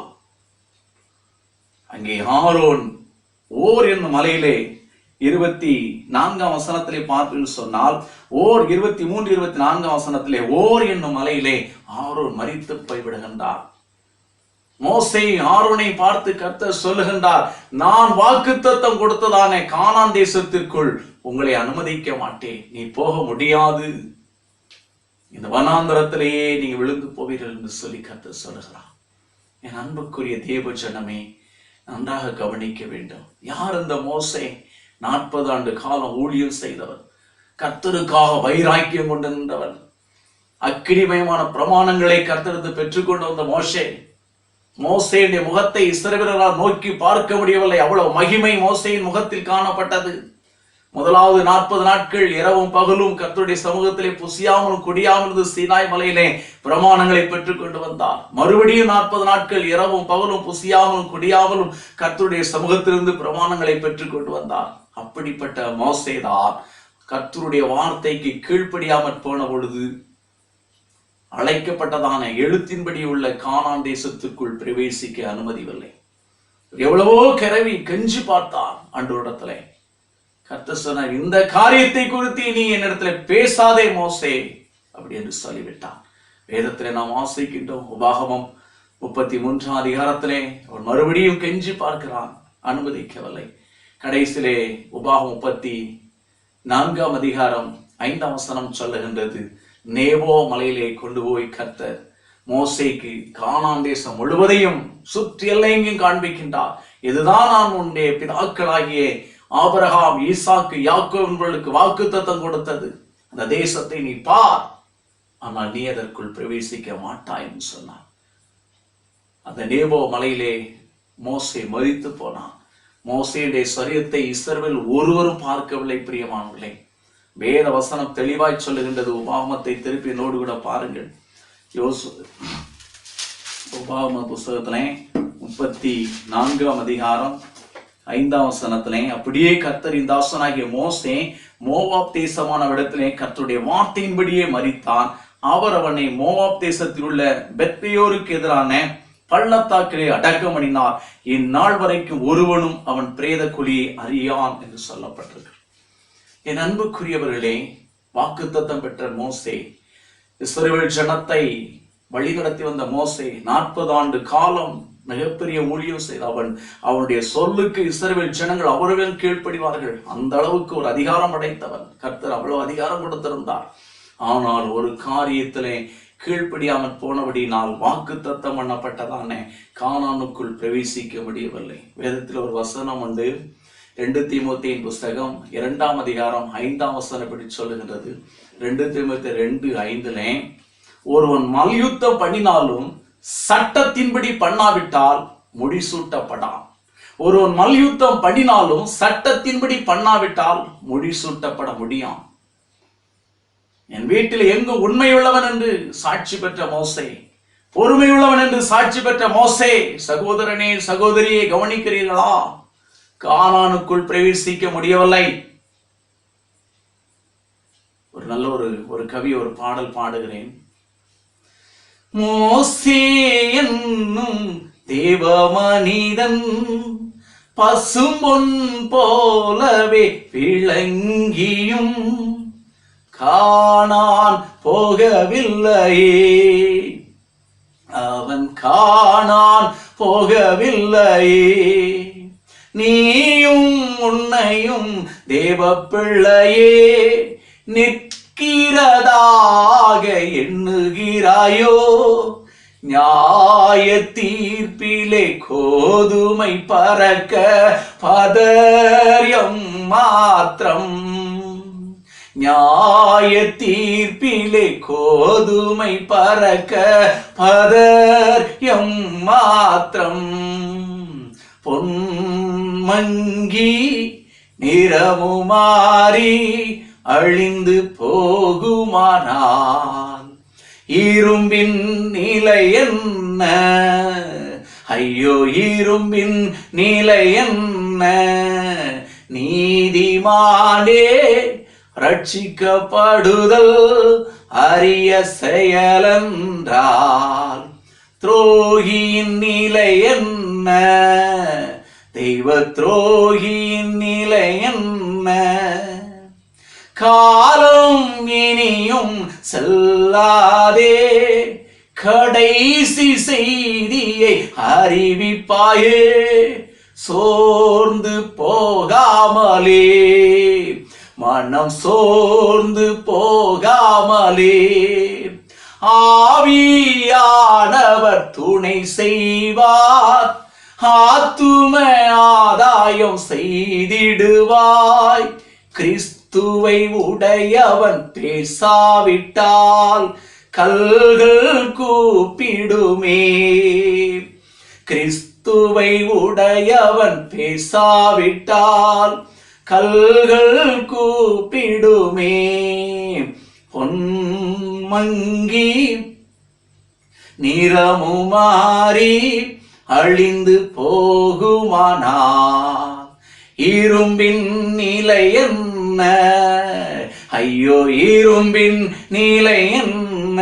அங்கே ஆரோன் ஓர் என்னும் மலையிலே 24ஆம் வசனத்திலே பார்த்து சொன்னால், ஓர் 23, 24ஆம் வசனத்திலே ஓர் என்னும் மலையிலே ஆரோன் மரித்து போய்விடுகின்றார். மோசே ஆரோனை பார்த்து கர்த்தர் சொல்லுகின்றார், நான் வாக்குத்தத்தம் கொடுத்ததானே கானான் தேசத்திற்குள் உங்களை அனுமதிக்க மாட்டேன், நீ போக முடியாது, இந்த வனாந்தரத்திலேயே நீங்க விழுந்து போவீர்கள் என்று சொல்லி கர்த்தர் சொல்லுகிறார். என் அன்புக்குரிய தேவ ஜனமே, நன்றாக கவனிக்க வேண்டும். யார் இந்த மோசே? 40 ஆண்டு காலம் ஊழியம் செய்தவர், கர்த்தருக்காக வைராக்கியம் கொண்டிருந்தவர், அக்கினிமயமான பிரமாணங்களை கர்த்தருக்கு பெற்றுக்கொண்டு வந்த மோசேயுடைய முகத்தை இஸ்ரவேலரால் நோக்கி பார்க்க முடியவில்லை. அவ்வளவு மகிமை மோசேயின் முகத்தில் காணப்பட்டது. முதலாவது 40 நாட்கள் இரவும் பகலும் கர்த்தருடைய சமூகத்திலே புசியாமலும் குடியாமல் சீனாய் மலையிலே பிரமாணங்களை பெற்றுக் கொண்டு வந்தார். மறுபடியும் 40 நாட்கள் இரவும் பகலும் புசியாமலும் குடியாமலும் கர்த்தருடைய சமூகத்திலிருந்து பிரமாணங்களை பெற்றுக் கொண்டு வந்தார். அப்படிப்பட்ட மோசேதான் கர்த்தருடைய வார்த்தைக்கு கீழ்ப்படியாமற் போன பொழுது அழைக்கப்பட்டதான எழுத்தின்படி உள்ள கானான் தேசத்துக்குள் பிரவேசிக்க அனுமதியில்லை. எவ்வளவோ கரவி கெஞ்சி பார்த்தார் ஆண்டவரிடத்துல. கர்த்தர் சொன்னார், இந்த காரியத்தை குறித்து நீ என்னிடத்துல பேசாதே மோசே அப்படி என்று சொல்லிவிட்டான். வேதத்திலே நாம் வாசிக்கின்றோம். உபாகமம் 33ஆம் அதிகாரத்திலே அவன் மறுபடியும் கெஞ்சி பார்க்கிறான், அனுமதிக்கவில்லை. கடைசியிலே உபாகமம் 34ஆம் அதிகாரம் 5ஆம் வசனம் சொல்லுகின்றது, நேவோ மலையிலே கொண்டு போய் கர்த்தர் மோசேக்கு கானான் தேசம் முழுவதையும் சுற்றி எல்லையெங்கும் காண்பிக்கின்றார். இதுதான் நான் உன்னுடைய பிதாக்களாகிய ஆபிரகாம், ஈசாக்கு, யாக்கோபு என்பவர்களுக்கு வாக்குத்தத்தம் கொடுத்தது. அந்த தேசத்தை நீ பார், ஆனால் நீ அதற்குள் பிரவேசிக்க மாட்டாய் என்று சொன்னார். அந்த நேபோ மலையிலே மோசே மரித்து போனான். மோசேயுடைய சரீரத்தை இஸ்ரவேல் ஒருவரும் பார்க்கவில்லை. பிரியமானவர்களே, வேத வசனம் தெளிவாய் சொல்லுகின்றது. உபாகமத்தை திருப்பி நோடு கூட பாருங்கள். உபாகம புஸ்தகத்திலே 34ஆம் அதிகாரம் 5ஆம் வசனத்திலே, அப்படியே கர்த்தரின் தாசனாகிய மோசே மோவாப் தேசமான இடத்திலே கர்த்தருடைய வார்த்தையின்படியே மரித்தான். அவர் அவனை மோவாப் தேசத்தில் உள்ள பெத்பேயோருக்கு எதிரான பள்ளத்தாக்கிலே அடக்கம் பண்ணினார். இந்நாள் வரைக்கும் ஒருவனும் அவன் பிரேத குழியை அறியான் என்று சொல்லப்பட்டிருக்கு. என் அன்புக்குரியவர்களே, வாக்குத்தத்தம் பெற்ற மோசே, இஸ்ரவேல் ஜனத்தை வழிநடத்தி வந்த மோசே 40 ஆண்டு காலம் மிகப்பெரிய ஊழியம் செய்த அவனுடைய சொல்லுக்கு இஸ்ரவேல் ஜனங்கள் அவர்கள் கீழ்ப்படிவார்கள். அந்த அளவுக்கு ஒரு அதிகாரம் அடைத்தவன். கர்த்தர் அவ்வளவு அதிகாரம் கொடுத்திருந்தார். ஆனால் ஒரு காரியத்திலே கீழ்ப்படியாமல் போனபடினால் வாக்குத்தத்தம் பண்ணப்பட்டதான கானானுக்குள் பிரவேசிக்க முடியவில்லை. வேதத்தில் ஒரு வசனம் உண்டு. 2 தீமோத்தேயின் புஸ்தகம் 2ஆம் அதிகாரம் 5ஆம் வசனப்படி சொல்லுகின்றது. 2 தீமோத்தே 2:5, ஒருவன் மல்யுத்தம் பண்ணினாலும் சட்டத்தின்படி பண்ணாவிட்டால் முடிசூட்டப்படான். ஒருவன் மல்யுத்தம் பண்ணினாலும் சட்டத்தின்படி பண்ணாவிட்டால் முடிசூட்டப்பட முடியும். என் வீட்டில் எங்கு உண்மையுள்ளவன் என்று சாட்சி பெற்ற மோசே, பொறுமையுள்ளவன் என்று சாட்சி பெற்ற மோசே, சகோதரனே சகோதரியை கவனிக்கிறீர்களா? கானானுக்குள் பிரவேசிக்க முடியவில்லை. ஒரு நல்ல ஒரு கவி ஒரு பாடல் பாடுகிறேன். மோசே என்னும் தேவ மனிதன் பசும்பொன் போலவே விளங்கியும் கானான் போகவில்லையே. அவன் கானான் போகவில்லையே. நீயும் உன்னையும் தேவ பிள்ளையே நிற்கிறதாக எண்ணுகிறாயோ? நியாய தீர்ப்பிலே கோதுமை பறக்க பதர்யம் மாத்திரம். நியாய தீர்ப்பிலே கோதுமை பறக்க பதர்யம் மாத்திரம். பொன்மங்கி நிறமுமாறி அழிந்து போகுமானால் இரும்பின் நிலை என்ன? ஐயோ, இரும்பின் நிலை என்ன? நீதிமானே ரட்சிக்கப்படுதல் அரிய செயலென்றால் துரோகியின் நிலை என்ன? தெய்வ துரோகியின் நிலை என்ன? காலம் இனியும் செல்லாதே, கடைசி செய்தியை அறிவிப்பாயே. சோர்ந்து போகாமலே, மனம் சோர்ந்து போகாமலே ஆவியானவர் துணை செய்வார். ஆத்தும ஆதாயம் செய்திடுவாய். கிறிஸ்துவை உடையவன் பேசாவிட்டால் கல்கள் கூப்பிடுமே. கிறிஸ்துவை உடையவன் பேசாவிட்டால் கல்கள் கூப்பிடுமே. பொன்மங்கி நிறமுமாறி அழிந்து போகுமானால் இரும்பின் நிலை என்ன? ஐயோ, இரும்பின் நிலை என்ன?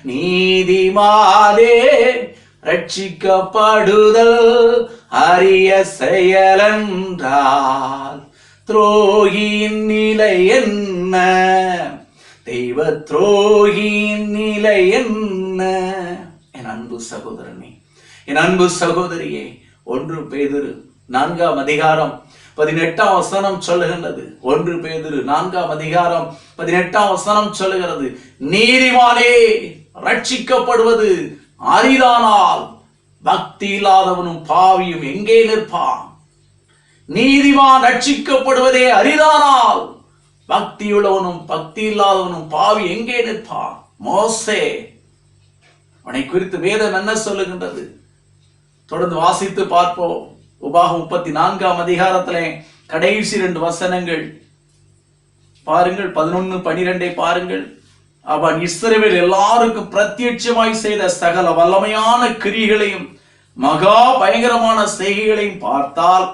நீதிமானே ரட்சிக்கப்படுதல் அரிய செயலென்றால் துரோகியின் நிலை என்ன? தெய்வ துரோகியின் நிலை என்ன? என் அன்பு சகோதரனே, என் அன்பு சகோதரியே, 1 பேதுரு 4ஆம் அதிகாரம் 18ஆம் வசனம் சொல்லுகின்றது. 1 பேதுரு 4ஆம் அதிகாரம் 18ஆம் வசனம் சொல்லுகிறது, நீதிமானே ரட்சிக்கப்படுவது அரிதானால் பக்தி இல்லாதவனும் பாவியும் எங்கே நிற்பான்? நீதிமான் ரட்சிக்கப்படுவதே அரிதானால் பக்தியுள்ளவனும் பக்தி இல்லாதவனும் பாவி எங்கே நிற்பான்? மோசே, அவனை குறித்து வேதம் என்ன சொல்லுகின்றது? தொடர்ந்து வாசித்து பார்ப்போம். உபாகம் 34ஆம் அதிகாரத்திலே கடைசி 2 வசனங்கள் பாருங்கள். 11, 12 பாருங்கள். அவன் இஸ்ரவேல் எல்லாருக்கும் பிரத்யட்சமாய் செய்த சகல வல்லமையான கிரியைகளையும் மகா பயங்கரமான செய்கைகளையும் பார்த்தால்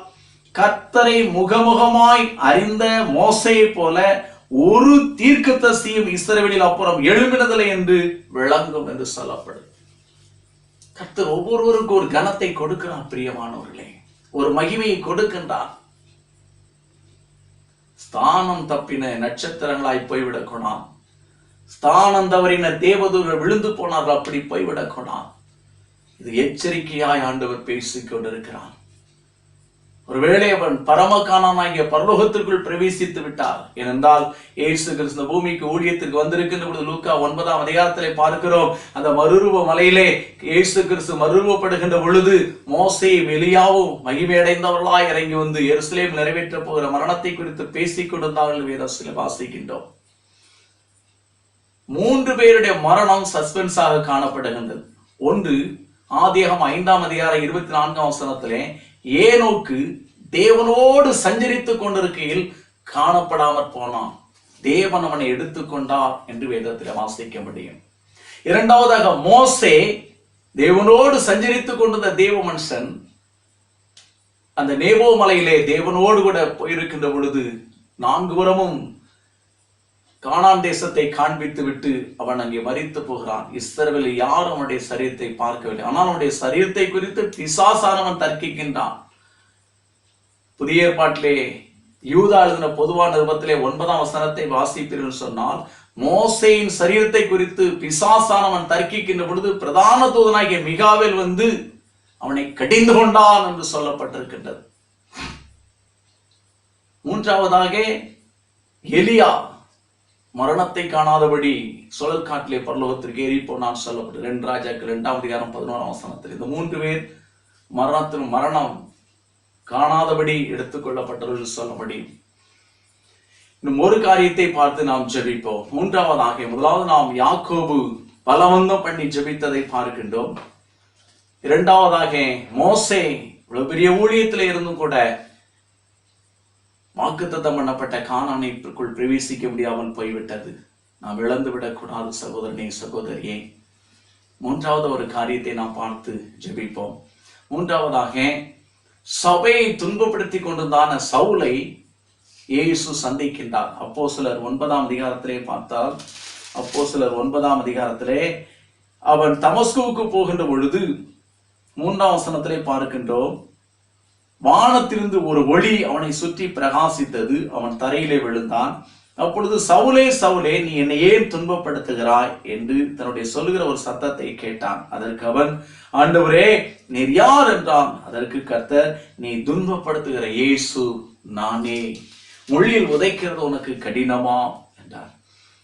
கர்த்தரை முகமுகமாய் அறிந்த மோசேயை போல ஒரு தீர்க்கதரிசியும் இஸ்ரவேலில் அப்புறம் எழும்பினதில்லை என்று விளங்கும் என்று சொல்லப்படும். கர்த்தர் ஒவ்வொருவருக்கும் ஒரு கனத்தை கொடுக்கிறார் பிரியமானவர்களே, ஒரு மகிமையை கொடுக்கின்றார். ஸ்தானம் தப்பின நட்சத்திரங்களாய் போய்விடக்கூடாது, ஸ்தானம் தவறின தேவதூர்கள் விழுந்து போனார்கள், அப்படி போய்விடக்கூடாது. இது எச்சரிக்கையாய் ஆண்டவர் பேசிக் கொண்டிருக்கிறார். ஒருவேளை அவன் பரமகானாகிய பரலோகத்திற்குள் பிரவேசித்து விட்டார். ஏனென்றால் இயேசு கிறிஸ்து பூமிக்கு ஊழியத்திற்கு வந்திருக்கின்ற பொழுது லூக்கா 9ஆம் அதிகாரத்திலே பார்க்கிறோம். அந்த மறுரூப மலையிலே இயேசு கிறிஸ்து மறுரூபப்படுகின்ற பொழுது மோசே எலியாவும் மகிமையடைந்தவர்களாய் இறங்கி வந்து எருசலேம் நிறைவேற்ற போகிற மரணத்தை குறித்து பேசிக் கொண்டிருந்தார்கள். வேதத்தில் வாசிக்கின்றோம். 3 பேருடைய மரணம் சஸ்பென்ஸாக காணப்படுகின்றது. ஒன்று, ஆதியாகமம் 5ஆம் அதிகாரம் 24ஆம் வசனத்திலே ஏனோக்கு தேவனோடு சஞ்சரித்துக் கொண்டிருக்கையில் காணப்படாமற் போனான், தேவன் அவனை எடுத்துக்கொண்டார் என்று வேதத்தில் வாசிக்க முடியும். இரண்டாவதாக மோசே தேவனோடு சஞ்சரித்துக் கொண்டிருந்த தேவ மனுஷன் அந்த நேபோ மலையிலே தேவனோடு கூட போயிருக்கின்ற பொழுது 4 புறமும் கானான் தேசத்தை காண்பித்து விட்டு அவன் அங்கே மரித்து போகிறான். இஸ்ரவேலில் யாரும் அவனுடைய சரீரத்தை பார்க்கவில்லை. ஆனால் அவனுடைய சரீரத்தை குறித்து பிசாசானவன் தர்க்கிக்கின்றான். புதிய ஏற்பாட்டிலே யூதா எழுதின பொதுவான நிருபத்திலே 9ஆம் வசனத்தை வாசிப்பீர்கள் சொன்னால், மோசேயின் சரீரத்தை குறித்து பிசாசானவன் தர்க்கிக்கின்ற பொழுது பிரதான தூதனாகிய மிகாவேல் வந்து அவனை கடிந்து கொண்டான் என்று சொல்லப்பட்டிருக்கின்றது. மூன்றாவதாக எலியா மரணத்தை காணாதபடி சுழல் காட்டிலே பரலோகத்திற்கு ஏறி போனான் சொல்லப்பட்டு 2 ராஜாக்கள் 2ஆம் அதிகாரம் 11ஆம் வசனத்தில். இந்த 3 பேர் மரணம் காணாதபடி எடுத்துக்கொள்ளப்பட்டவர்கள் சொல்ல முடியும். இன்னும் ஒரு காரியத்தை பார்த்து நாம் ஜெபிப்போம். முதலாவது நாம் யாக்கோபு பலவந்தம் பண்ணி ஜெபித்ததை பார்க்கின்றோம். இரண்டாவதாக மோசே இவ்வளவு பெரிய ஊழியத்திலே இருந்தும் கூட வாக்குத்தத்தம் பண்ணப்பட்ட கானானிற்குள் பிரவேசிக்க முடியாமல் போய்விட்டது. நாம் இழந்து விடக்கூடாது சகோதரனே, சகோதரியே. மூன்றாவது ஒரு காரியத்தை நாம் பார்த்து ஜெபிப்போம். மூன்றாவதாக சபையை துன்பப்படுத்தி கொண்டிருந்தான சவுலை இயேசு சந்திக்கின்றார். அப்போஸ்தலர் 9ஆம் அதிகாரத்திலே பார்த்தால், அப்போஸ்தலர் 9ஆம் அதிகாரத்திலே அவன் தமஸ்குவுக்கு போகின்ற பொழுது 3ஆம் வசனத்திலே பார்க்கின்றோம், வானத்திலிருந்து ஒரு ஒளி அவனை சுற்றி பிரகாசித்தது, அவன் தரையிலே விழுந்தான். அப்பொழுது சவுலே சவுலே, நீ என்னை ஏன் துன்பப்படுத்துகிறாய் என்று தன்னுடைய சொல்லுகிற ஒரு சத்தத்தை கேட்டான். அதற்கு அவன், ஆண்டவரே நீர் யார் என்றான். அதற்கு கர்த்தர், நீ துன்பப்படுத்துகிற இயேசு நானே, முள்ளில் உதைக்கிறது உனக்கு கடினமா என்றார்.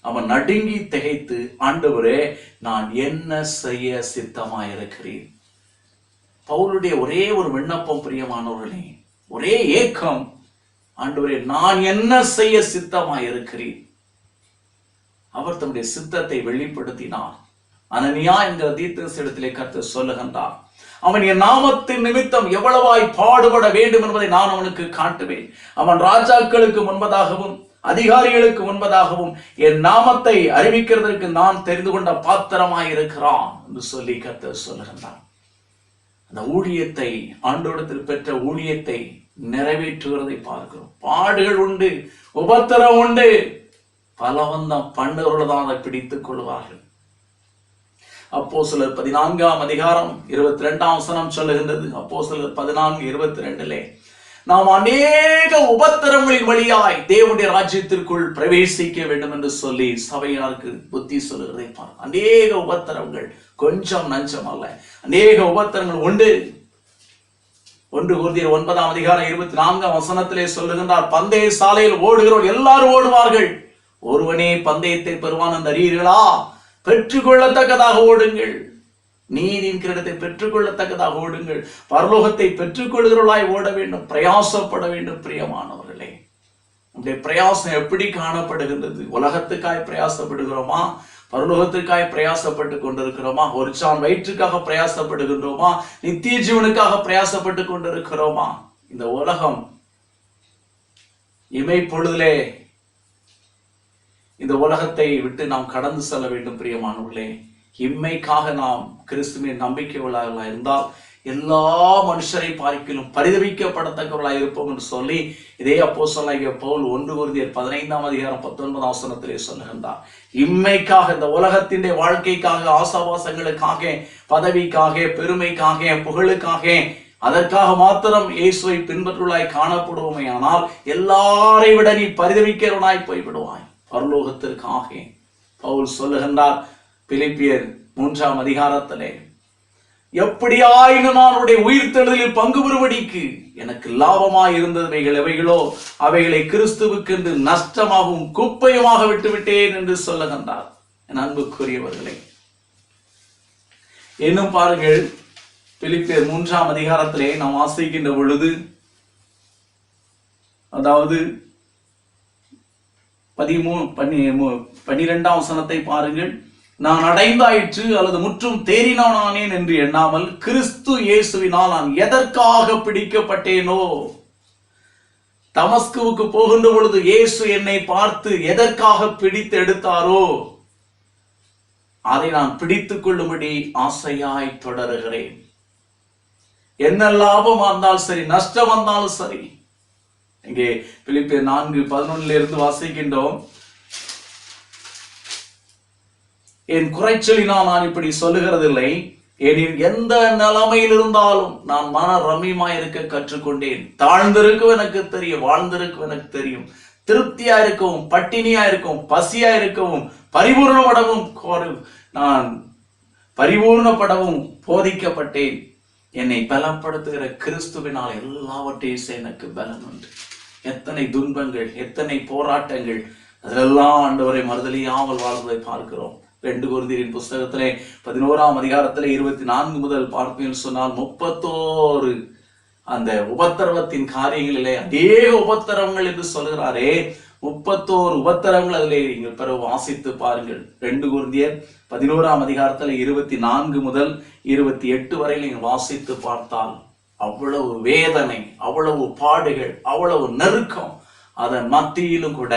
அவன் நடுங்கி திகைத்து, ஆண்டவரே நான் என்ன செய்ய சித்தமாயிருக்கிறேன். பவுலுடைய ஒரே ஒரு விண்ணப்பம் பிரியமானவர்களே, ஒரே ஏக்கம், ஆண்டவரே நான் என்ன செய்ய சித்தமாயிருக்கிறேன். அவர் தம்முடைய சித்தத்தை வெளிப்படுத்தினார். அனனியா என்கிற தீர்க்கதரிசியிடத்திலே கர்த்தர் சொல்லுகின்றார், அவன் என் நாமத்தின் நிமித்தம் எவ்வளவாய் பாடுபட வேண்டும் என்பதை நான் அவனுக்கு காட்டுவேன். அவன் ராஜாக்களுக்கு முன்பதாகவும் அதிகாரிகளுக்கு முன்பதாகவும் என் நாமத்தை அறிவிக்கிறதற்கு நான் தெரிந்து கொண்ட பாத்திரமாய் இருக்கிறான் என்று சொல்லி கர்த்தர் சொல்லுகின்றார். அந்த ஊழியத்தை, ஆண்டவரிடத்தில் பெற்ற ஊழியத்தை நிறைவேற்றுகிறதை பார்க்கிறோம். பாடுகள் உண்டு, உபத்திரம் உண்டு, பலவந்தம் பண்ணுவர்கள் தான் அதை பிடித்துக் கொள்வார்கள். அப்போஸ்தலர் 14ஆம் அதிகாரம் 22ஆம் வசனம் சொல்லுகின்றது. அப்போஸ்தலர் 14:22 நாம் அநேக உபத்திரங்களின் வழியாய் தேவனுடைய ராஜ்யத்திற்குள் பிரவேசிக்க வேண்டும் என்று சொல்லி சபையாருக்கு புத்தி சொல்லுகிறதை பார். அநேக உபத்திரங்கள், கொஞ்சம் நஞ்சம் அல்ல, அநேக உபத்திரங்கள் உண்டு. 1 கொரிந்தியர் 9ஆம் அதிகாரம் 24ஆம் வசனத்திலே சொல்லுகின்றார், பந்தய சாலையில் ஓடுகிறோர் எல்லாரும் ஓடுவார்கள், ஒருவனே பந்தயத்தை பெறுவான் என்று அறியீர்களா? பெற்றுக்கொள்ளத்தக்கதாக ஓடுங்கள், நீதியின் கிரீடத்தை பெற்றுக்கொள்ளத்தக்கதாக ஓடுங்கள், பரலோகத்தை பெற்றுக்கொள்கிறவர்களாய் ஓட வேண்டும், பிரயாசப்பட வேண்டும். பிரியமானவர்களே, நம்முடைய பிரயாசம் எப்படி காணப்படுகின்றது? உலகத்துக்காய் பிரயாசப்படுகிறோமா? பரலோகத்திற்காக பிரயாசப்பட்டு கொண்டிருக்கிறோமா? ஒரு சான் வயிற்றுக்காக பிரயாசப்படுகின்றோமா? நித்திய ஜீவனுக்காக பிரயாசப்பட்டு கொண்டிருக்கிறோமா? இந்த உலகம் இமைப்பொழுதிலே இந்த உலகத்தை விட்டு நாம் கடந்து செல்ல வேண்டும். பிரியமானவர்களே, இம்மைக்காக நாம் கிறிஸ்துவின் நம்பிக்கை உள்ளவர்களாக இருந்தால் எல்லா மனுஷரை பார்க்கிலும் பரிதவிக்கப்படத்தக்கவர்களாக இருப்போம் என்று சொல்லி இதே அப்போஸ்தலனாகிய பவுல் 1 கொரிந்தியர் 15:19 சொல்லுகின்றார். இம்மைக்காக, இந்த உலகத்தின் வாழ்க்கைக்காக, ஆசாபாசங்களுக்காக, பதவிக்காக, பெருமைக்காக, புகழுக்காக, அதற்காக மாத்திரம் இயேசுவை பின்பற்றுவதாய் காணப்படுவோமே ஆனால் எல்லாரை விட நீ பரிதவிக்கிறவனாய் போய்விடுவாய். பரலோகத்திற்காக பவுல் சொல்லுகின்றார் பிலிப்பியர் 3 எப்படியாயினும் நான் உயிர்த்தெழுதலில் பங்கு பெறும்படிக்கு எனக்கு லாபமாய் இருந்தவைகள் எவைகளோ அவைகளை கிறிஸ்துவுக்கு என்று நஷ்டமாகவும் குப்பையுமாக விட்டுவிட்டேன் என்று சொல்லுகின்றார். என் அன்புக்குரியவர்களே, இன்னும் பாருங்கள், பிலிப்பியர் 3 நாம் வாசிக்கின்ற பொழுது, அதாவது 12 பாருங்கள். நான் அடைந்தாயிற்று அல்லது முற்றும் தேறினானேன் என்று எண்ணாமல் கிறிஸ்து இயேசுவினால் நான் எதற்காக பிடிக்கப்பட்டேனோ, தமஸ்குவுக்கு போகின்ற பொழுது இயேசு என்னை பார்த்து எதற்காக பிடித்து எடுத்தாரோ அதை நான் பிடித்துக் கொள்ளும்படி ஆசையாய் தொடருகிறேன். என்ன லாபம் வந்தாலும் சரி, நஷ்டம் வந்தாலும் சரி. இங்கே பிலிப்பியர் 4:11 வாசிக்கின்றோம். என் குறைச்சலினால் நான் இப்படி சொல்லுகிறதில்லை, எந்த நிலைமையில் இருந்தாலும் நான் மன ரம்யமாய் இருக்க கற்றுக்கொண்டேன். தாழ்ந்திருக்கும் எனக்கு தெரியும், வாழ்ந்திருக்கும் எனக்கு தெரியும். திருப்தியா இருக்கவும், பட்டினியா இருக்கவும், பசியா இருக்கவும், நான் பரிபூர்ணப்படவும் போதிக்கப்பட்டேன். என்னை பலப்படுத்துகிற கிறிஸ்துவினால் எல்லாவற்றையும் எனக்கு பலன் உண்டு. எத்தனை துன்பங்கள், எத்தனை போராட்டங்கள், அதெல்லாம் ஆண்டவரை மறுதலியாமல் வாழ்வதை பார்க்கிறோம். 2 கொரிந்தியரின் புஸ்தகத்திலே 11 24 முதல் பார்ப்பேன் சொன்னால் 31 அந்த உபத்திரவத்தின் காரியங்களிலே அநேக உபத்திரவங்கள் என்று சொல்கிறாரே, 31 உபத்திரவங்கள் அதிலே நீங்கள் பிறகு வாசித்து பாருங்கள். 2 கொரிந்தியர் 11 24 முதல் 28 வரை நீங்கள் வாசித்து பார்த்தால் அவ்வளவு வேதனை, அவ்வளவு பாடுகள், அவ்வளவு நெருக்கம், அதன் மத்தியிலும் கூட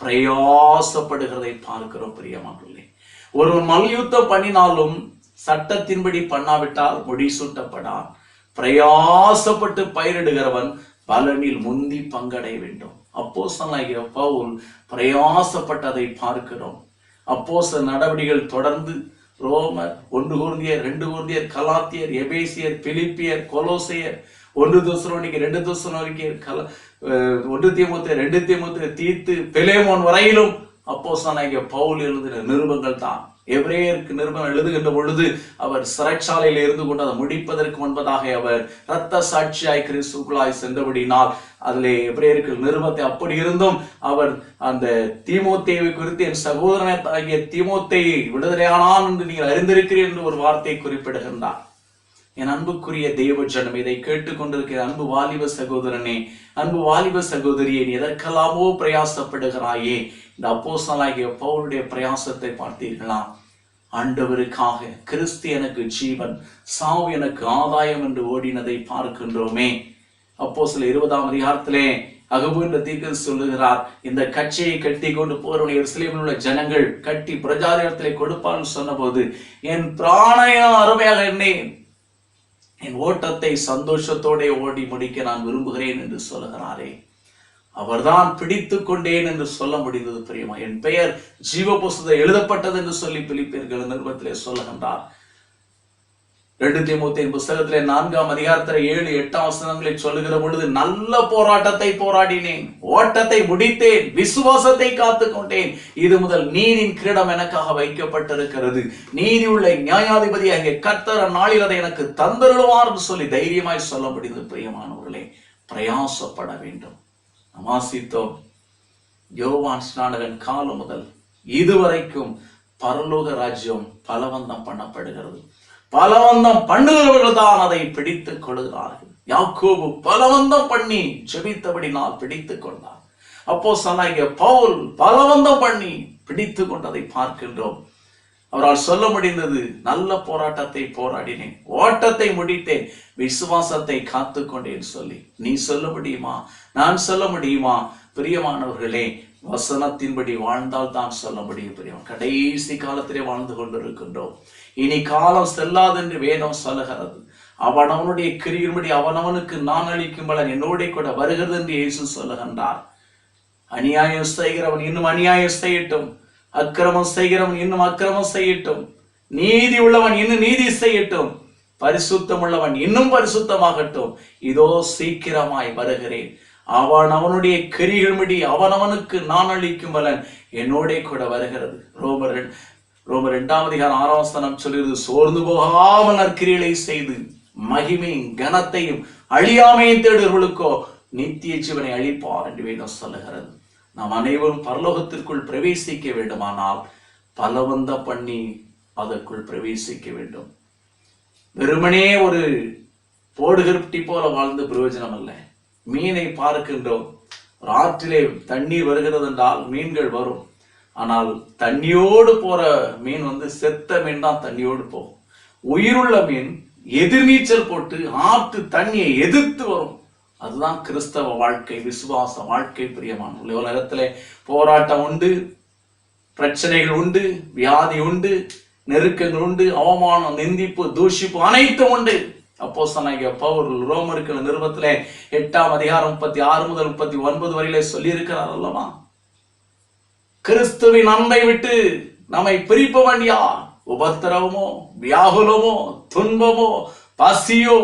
பிரயாசப்படுகிறதை பார்க்கிறோம். பிரியமானவர்களே, ஒருவன் மல்யுத்தம் பண்ணினாலும் சட்டத்தின்படி பண்ணாவிட்டால் முடிசூட்டப்படான். பிரயாசப்பட்டு பயிரிடுகிறவன் பலனில் முந்தி பங்கடைய வேண்டும். அப்போஸ்தலனாகிய பவுல் பிரயாசப்பட்டதை பார்க்கிறோம். அப்போஸ்தல நடவடிக்கைகள் தொடர்ந்து ரோமர், 1 கொரிந்தியர், 2 கொரிந்தியர், கலாத்தியர், எபேசியர், பிலிப்பியர், கொலோசையர், 1 தெசலோனிக்கேயர், 2 தெசலோனிக்கேயர், 1 தீமோத்தேயு, 2 தீமோத்தேயு, தீத்து, பிலேமோன் வரையிலும் அப்போஸ்தலனாகிய பவுல் எழுதின நிருபங்கள் தான். எபிரேயருக்கு நிருபம் எழுதுகின்ற பொழுது அவர் சிறைச்சாலையில் இருந்து கொண்டு அதை முடிப்பதற்கு முன்பதாக அவர் இரத்த சாட்சியாய் கிறிஸ்துவுக்குள்ளாய் சென்றபடினால் அதிலே எபிரேயருக்கு நிருபத்தை அப்படி இருந்தும் அவர் அந்த தீமோத்தேயுவை குறித்து என் சகோதரனாகிய தீமோத்தேயு விடுதலையானான் என்று நீங்கள் அறிந்திருக்கிறீர்கள் என்று ஒரு வார்த்தை குறிப்பிடுகின்றார். என் அன்புக்குரிய தெய்வ ஜனம், இதை கேட்டுக்கொண்டிருக்கிற அன்பு வாலிப சகோதரனே, அன்பு வாலிப சகோதரியே, நீ எதற்கெல்லாமோ பிரயாசப்படுகிறாயே. இந்த அப்போஸ்தலனாகிய பவுலுடைய பிரயாசத்தை பார்த்தீர்களா? ஆண்டவருக்காக கிறிஸ்து எனக்கு ஜீவன், சாவு எனக்கு ஆதாயம் என்று ஓடினதை பார்க்கின்றோமே. அப்போஸ்தலர் 20 அகபு என்ற தீர்க்கதரிசி சொல்லுகிறார், இந்த கட்சியை கட்டி கொண்டு போறவனை எருசலேமில் உள்ள ஜனங்கள் கட்டி பிரஜாதிடத்திலே கொடுப்பான்னு சொன்ன போது, என் பிராணயம் அருமையாக எண்ணேன், என் ஓட்டத்தை சந்தோஷத்தோட ஓடி முடிக்க நான் விரும்புகிறேன் என்று சொல்லுகிறாரே. அவர்தான் பிடித்து கொண்டேன் என்று சொல்ல முடிந்தது. பிரியமா, என் பெயர் ஜீவ புஸ்தகத்தில் எழுதப்பட்டது என்று சொல்லி பிலிப்பியர்கள் நிருபத்திலே சொல்லுகின்றார். 2 தீமோத்தேயின் புஸ்தகத்திலே 4 7, 8 சொல்லுகிற பொழுது, நல்ல போராட்டத்தை போராடினேன், ஓட்டத்தை முடித்தேன், விசுவாசத்தை காத்துக் கொண்டேன், இது முதல் நீதியின் கிரீடம் எனக்காக வைக்கப்பட்டிருக்கிறது, நீதி உள்ள நியாயாதிபதியாகிய கர்த்தர் நாளில் அதை எனக்கு தந்தருளுவார் என்று சொல்லி தைரியமாய் சொல்ல முடிந்தது. பிரியமானவர்களே, பிரயாசப்பட வேண்டும். வாசித்தோம், யோவான் ஸ்நானகன் காலம் முதல் இதுவரைக்கும் பரலோக ராஜ்யம் பலவந்தம் பண்ணப்படுகிறது. பலவந்தம் பண்ணுகிறவர்கள் தான் அதை பிடித்துக் கொள்கிறார்கள். யாக்கோபு பலவந்தம் பண்ணி ஜெபித்தபடினால் பிடித்துக் கொண்டார். அப்போஸ்தலனாகிய பவுல் பலவந்தம் பண்ணி பிடித்துக் கொண்டதை பார்க்கின்றோம். அவரால் சொல்ல முடிந்தது, நல்ல போராட்டத்தை போராடினேன், ஓட்டத்தை முடித்தேன், விசுவாசத்தை காத்து கொண்டேன் சொல்லி. நீ சொல்ல முடியுமா? நான் சொல்ல முடியுமா? பிரியமானவர்களே, வசனத்தின்படி வாழ்ந்தால் தான் சொல்ல முடியும். பிரியம், கடைசி காலத்திலே வாழ்ந்து கொண்டிருக்கின்றோம். இனி காலம் செல்லாதென்று வேதம் சொல்லுகிறது. அவனவனுடைய கிரியின்படி அவனவனுக்கு நான் அளிக்கும் பலன் என்னோட கூட வருகிறது என்று இயேசு சொல்லுகின்றார். அநியாயம் செய்கிறவன் இன்னும் அநியாயம் செய்யட்டும், அக்கிரமம் செய்கிறவன் இன்னும் அக்கிரமம் செய்யட்டும், நீதி உள்ளவன் இன்னும் நீதி செய்யட்டும், பரிசுத்தம் உள்ளவன் இன்னும் பரிசுத்தமாகட்டும், இதோ சீக்கிரமாய் வருகிறேன், அவனுடைய கிரியின்படி அவனவனுக்கு நான் அளிக்கும் பலன் என்னோட கூட வருகிறது. ரோமர் 2:6 சொல்கிறது, சோர்ந்து போகாமல் நற்கிரிகளை செய்து மகிமையும் கனத்தையும் அழியாமையும் தேடுவர்களுக்கோ நித்திய ஜீவனை அளிப்பார் என்று வேதம் சொல்லுகிறது. நாம் அனைவரும் பரலோகத்திற்குள் பிரவேசிக்க வேண்டுமானால் பலவந்த பண்ணி அதற்குள் பிரவேசிக்க வேண்டும். வெறுமனே ஒரு போடுகிருப்டி போல வாழ்ந்து பிரயோஜனம் அல்ல. மீனை பார்க்கின்றோம், ஒரு ஆற்றிலே தண்ணீர் வருகிறது என்றால் மீன்கள் வரும். ஆனால் தண்ணியோடு போற மீன் செத்த மீன் தான் தண்ணியோடு போகும். உயிருள்ள மீன் எதிர்நீச்சல் போட்டு ஆற்று தண்ணியை எதிர்த்து வரும். அதுதான் கிறிஸ்தவ வாழ்க்கை, விசுவாச வாழ்க்கை. பிரியமான உலகத்திலே போராட்டம் உண்டு, பிரச்சனைகள் உண்டு, வியாதி உண்டு, நெருக்கங்கள் உண்டு, அவமானம், நிந்திப்பு, தூஷிப்பு அனைத்தும் உண்டு. அப்போஸ்தலனாகிய பவுல் ரோமர்கள் நிருபத்திலே 8:36 முதல் 39 வரையிலே சொல்லி இருக்கிறார் அல்லவா? கிறிஸ்துவின் அன்பை விட்டு நம்மை பிரிப்பவன் யார்? உபத்திரவமோ, வியாகுலமோ, துன்பமோ, பசியோ,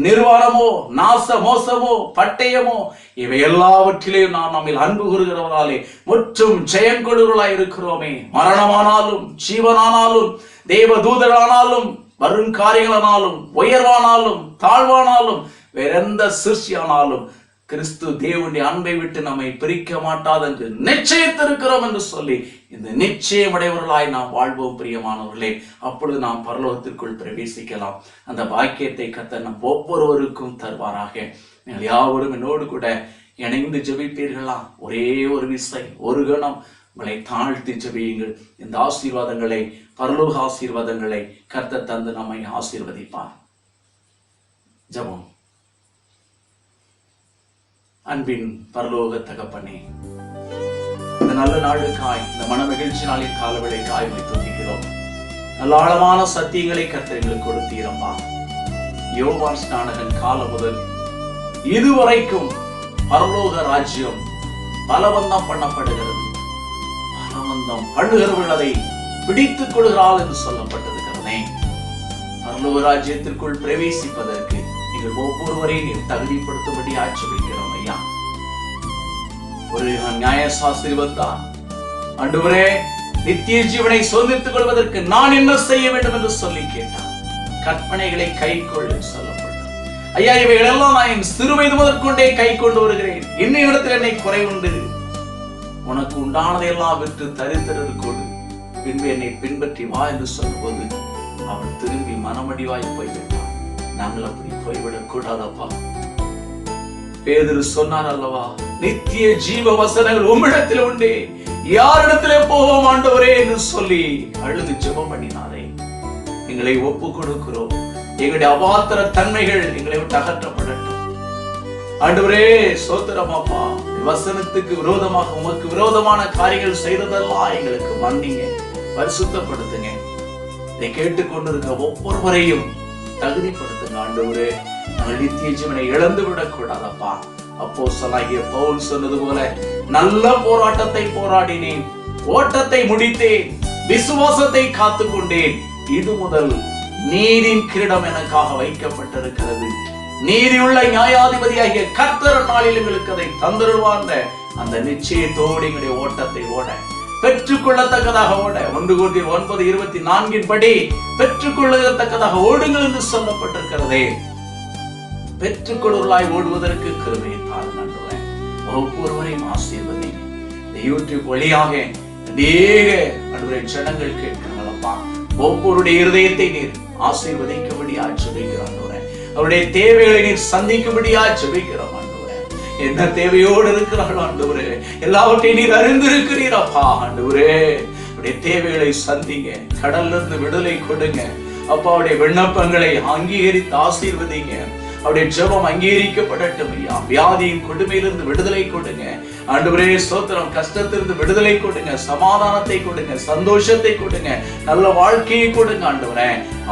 நிர்வாணமோ, நாச மோசமோ, பட்டயமோ, இவை எல்லாவற்றிலேயும் நாம் நம்மில் அன்பு கூறுகிறவராலே முற்றும் ஜெயம் கொள்கிறவர்களாய் இருக்கிறோமே. மரணமானாலும், ஜீவனானாலும், தேவ தூதரானாலும், வரும் காரியங்களானாலும், உயர்வானாலும், தாழ்வானாலும், வேறெந்த சிருஷ்டியானாலும் கிறிஸ்து தேவனுடைய அன்பை விட்டு நம்மை பிரிக்க மாட்டாது என்று நிச்சயத்திருக்கிறோம் என்று சொல்லி இந்த நிச்சயமுடையவர்களாய் நாம் வாழ்வோம். பிரியமானவர்களே, அப்பொழுது நாம் பரலோகத்திற்குள் பிரவேசிக்கலாம். அந்த பாக்கியத்தை கர்த்தர் நம் ஒவ்வொருவருக்கும் தருவாராக. நீங்கள் யாவரும் என்னோடு கூட இணைந்து ஜெபிப்பீர்களா? ஒரே ஒரு விசை, ஒரு கணம் உங்களை தாழ்த்தி ஜெபியுங்கள். இந்த ஆசீர்வாதங்களை, பரலோக ஆசீர்வாதங்களை கர்த்தர் தந்து நம்மை ஆசீர்வதிப்பார். ஜெபம். அன்பின் பரலோக தகப்பனே, இந்த நல்ல நாளுக்காய், இந்த மன மகிழ்ச்சி நாளின் காலவேளைக்காய் துதிக்கிறோம். நல்ல ஆழமான சத்தியங்களை கர்த்தர் எங்களுக்கு கொடுத்தீரப்பா. யோவான் ஸ்நானகன் காலம் முதல் இதுவரைக்கும் பரலோக ராஜ்யம் பலவந்தம் பண்ணப்படுகிறது. பலவந்தம் பண்ணுகிறவர்கள் அதை பிடித்துக் கொள்கிறாள் என்று சொல்லப்பட்டிருக்கிறதே. பரலோக ராஜ்யத்திற்குள் பிரவேசிப்பதற்கு நீங்கள் ஒவ்வொருவரையும் நீர் தகுதிப்படுத்தும்படி ஆட்சேபிக்கிறோம் ஐயா. ஒரு நியாயசாஸ்திரி வந்தார், ஆண்டவரே, நித்திய ஜீவனை சோதித்துக் கொள்வதற்கு நான் என்ன செய்ய வேண்டும் என்று சொல்லி கேட்டார். கற்பனைகளை கைக்கொள் சொல்லப்பட்டது. ஐயா, இவைகளெல்லாம் நான் என் சிறு வயது முதற்கொண்டே கை கொண்டு வருகிறேன். இன்னும் இடத்தில் என்னை குறைவுண்டு. உனக்கு உண்டானதையெல்லாம் விற்று தரித்திரர் கொடு, பின்பு என்னை பின்பற்றி வா என்று சொல்லும்போது அவன் திரும்பி மனமடிவாய் போய்விட்டான். நாங்கள் அப்படி போய்விடக் கூடாதப்பா. பேதுரு சொன்னார் அல்லவா, நித்திய ஜீவ வசனங்கள் உம்மிடத்தில் உண்டே, யாரிடத்திலே போவோம் ஆண்டவரே என்று சொல்லி அழுது ஜெபம் பண்ணினாரே. எங்களை ஒப்பு கொடுக்கிறோம். எங்களுடைய அபாத்திர தன்மைகள் எங்களை விட்டு அகற்றப்படட்டும். ஆண்டவரே சோத்திரமாப்பா, வசனத்துக்கு விரோதமாக உமக்கு விரோதமான காரியங்கள் செய்ததெல்லாம் எங்களுக்கு மன்னிங்க, பரிசுத்தப்படுத்துங்க. இதை கேட்டுக்கொண்டிருக்க ஒவ்வொருவரையும் தகுதிப்படுத்துங்க ஆண்டவரே. நாங்கள் நித்திய ஜீவனை இழந்து விடக் கூடாதப்பா. அப்போஸ்தலனாகிய பவுல் சொன்னது போல, நல்ல போராட்டத்தை போராடினேன், ஓட்டத்தை முடித்தேன், விசுவாசத்தை காத்துக் கொண்டேன். இது முதல் நீதியின் கிரீடம் எனக்காக வைக்கப்பட்டிருக்கிறது. நீதியுள்ள நியாயாதிபதியாகிய கர்த்தர் நாளில் எங்களுக்கு அதை தந்திருவார்ந்த அந்த நிச்சயத்தோடு எங்களுடைய ஓட்டத்தை ஓட, பெற்றுக்கொள்ளத்தக்கதாக ஓட, 1 Corinthians 9:24 படி பெற்றுக்கொள்ளத்தக்கதாக ஓடுங்கள் என்று சொல்லப்பட்டிருக்கிறதே. பெற்றுக்கொள்வர்களாய் ஓடுவதற்கு கிருபையை தாருங்கள். ஒவ்வொருவரையும் ஆசீர்வதிங்க. இந்த யூடியூப் வழியாக அநேக ஜனங்கள் கேட்கிறாங்களப்பா. ஒவ்வொருடைய இருதயத்தை நீர் ஆசீர்வதிக்கும்படியா ஜெபிக்கிறோம். அவருடைய தேவைகளை நீர் சந்திக்கும்படியா ஜெபிக்கிறோம். என்ன தேவையோடு இருக்கிறார்கள் ஆண்டவரே, எல்லாவற்றையும் நீர் அறிந்திருக்கிறீர் அப்பா. ஆண்டவரே, உடைய தேவைகளை சந்திங்க. கடல்ல இருந்து விடுதலை கொடுங்க. அப்பா அவருடைய விண்ணப்பங்களை அங்கீகரித்து ஆசீர்வதிங்க. அவருடைய ஜெபம் அங்கீகரிக்கப்படட்டும் ஐயா. வியாதியின் கொடுமையிலிருந்து விடுதலை கொடுங்க ஆண்டவரே. ஸ்தோத்திரம். கஷ்டத்திலிருந்து விடுதலை கொடுங்க, சமாதானத்தை கொடுங்க, சந்தோஷத்தை கொடுங்க, நல்ல வாழ்க்கையை கொடுங்க ஆண்டவரே.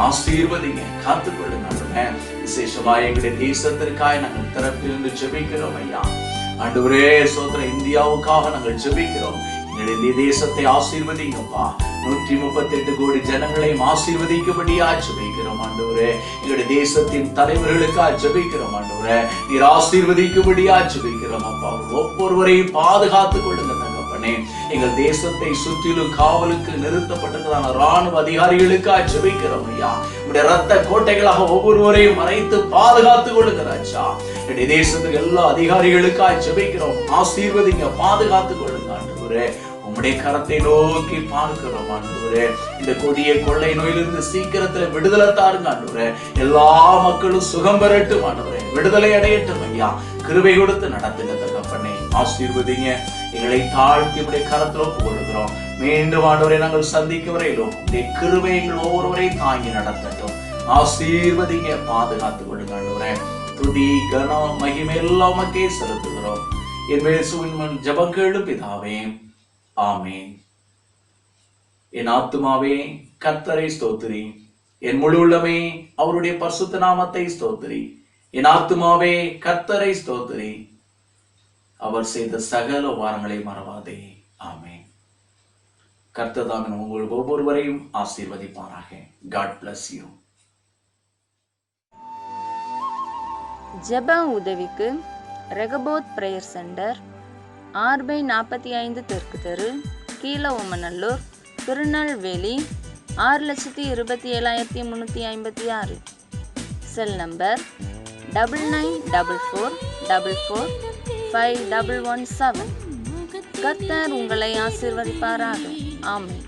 ஆசீர்வதிங்க, காத்துக்கொள்ளுங்க ஆண்டவரே. விசேஷமா எங்களுடைய தேசத்திற்காக நாங்கள் திறப்பிலிருந்து ஜெபிக்கிறோம் ஐயா. ஆண்டவரே ஸ்தோத்திரம். இந்தியாவுக்காக நாங்கள் ஜெபிக்கிறோம். எங்களுடைய தேசத்தை ஆசீர்வதிங்கப்பா. 138 கோடி ஜனங்களையும் ஆசீர்வதிக்கும்படியா ஜெபிக்கிறோம் ஆண்டவரே. எங்களுடைய தேசத்தின் தலைவர்களுக்காக ஜெபிக்கிறோம் ஆண்டவரே. நீர் ஆசீர்வதிக்கும்படியா ஜெபிக்கிறோம் அப்பா. ஒவ்வொருவரையும் பாதுகாத்துக் கொள்ளுங்க தகப்பனே. எங்கள் தேசத்தை சுற்றிலும் காவலுக்கு நிறுத்தப்பட்டிருக்கிற ராணுவ அதிகாரிகளுக்காக ஜெபிக்கிறோம் ஐயா. உங்களுடைய ரத்த கோட்டைகளாக ஒவ்வொருவரையும் மறைத்து பாதுகாத்துக் கொள்ளுங்க ராஜா. என்னுடைய தேசத்துக்கு எல்லா அதிகாரிகளுக்காக ஜெபிக்கிறோம். ஆசீர்வதிங்க, பாதுகாத்துக் கொள்ளுங்க ஆண்டவரே. உம்முடைய கரத்தை நோக்கி பார்க்கிறோம் ஆண்டவரே. இந்த கொடிய கொள்ளை நோயிலிருந்து சீக்கிரத்துல விடுதலை தாருங்க ஆண்டவரே. எல்லா மக்களும் சுகம் பெறட்டும் ஆண்டவரே. விடுதலை அடையட்டும் ஐயா. கிருபை கொடுத்து நடத்துங்க தகப்பனே. ஆசீர்வதிங்க. எங்களை தாழ்த்தி உடைய கரத்துல ஒப்புக்கொடுக்கிறோம். மீண்டும் ஆண்டவரை நாங்கள் சந்திக்கும் வரையிலும் உடைய கிருபை எங்கள் ஒவ்வொருவரையும் தாங்கி நடத்தட்டும். ஆசீர்வதிங்க, பாதுகாத்துக் கொள்ளுங்க ஆண்டவரே. துதி கனம் மகிமை எல்லாம் உமக்கே செலுத்துகிறோம். என் இயேசுவின் ஜெபம் கேளு பிதாவே. ஆமென். என் ஆத்துமாவே கர்த்தரை ஸ்தோத்திரி. என் முழு உள்ளமே அவருடைய பரிசுத்த நாமத்தை ஸ்தோத்திரி. என் ஆத்துமாவே கர்த்தரை ஸ்தோத்திரி. அவர் செய்த சகல உபகாரங்களை மறவாதே. ஆமென். கர்த்தர் தாமே உங்கள் ஒவ்வொருவரையும் ஆசீர்வதிப்பாராக. God bless you. ஜெப உதவிக்கு ரெகபோத் பிரேயர் சென்டர் 6/45 தெற்கு தெரு, கீழஉமநல்லூர், திருநெல்வேலி 6,27,356. Cell number 9944445117. கர்த்தர் உங்களை ஆசீர்வதிப்பாராக. ஆமென்.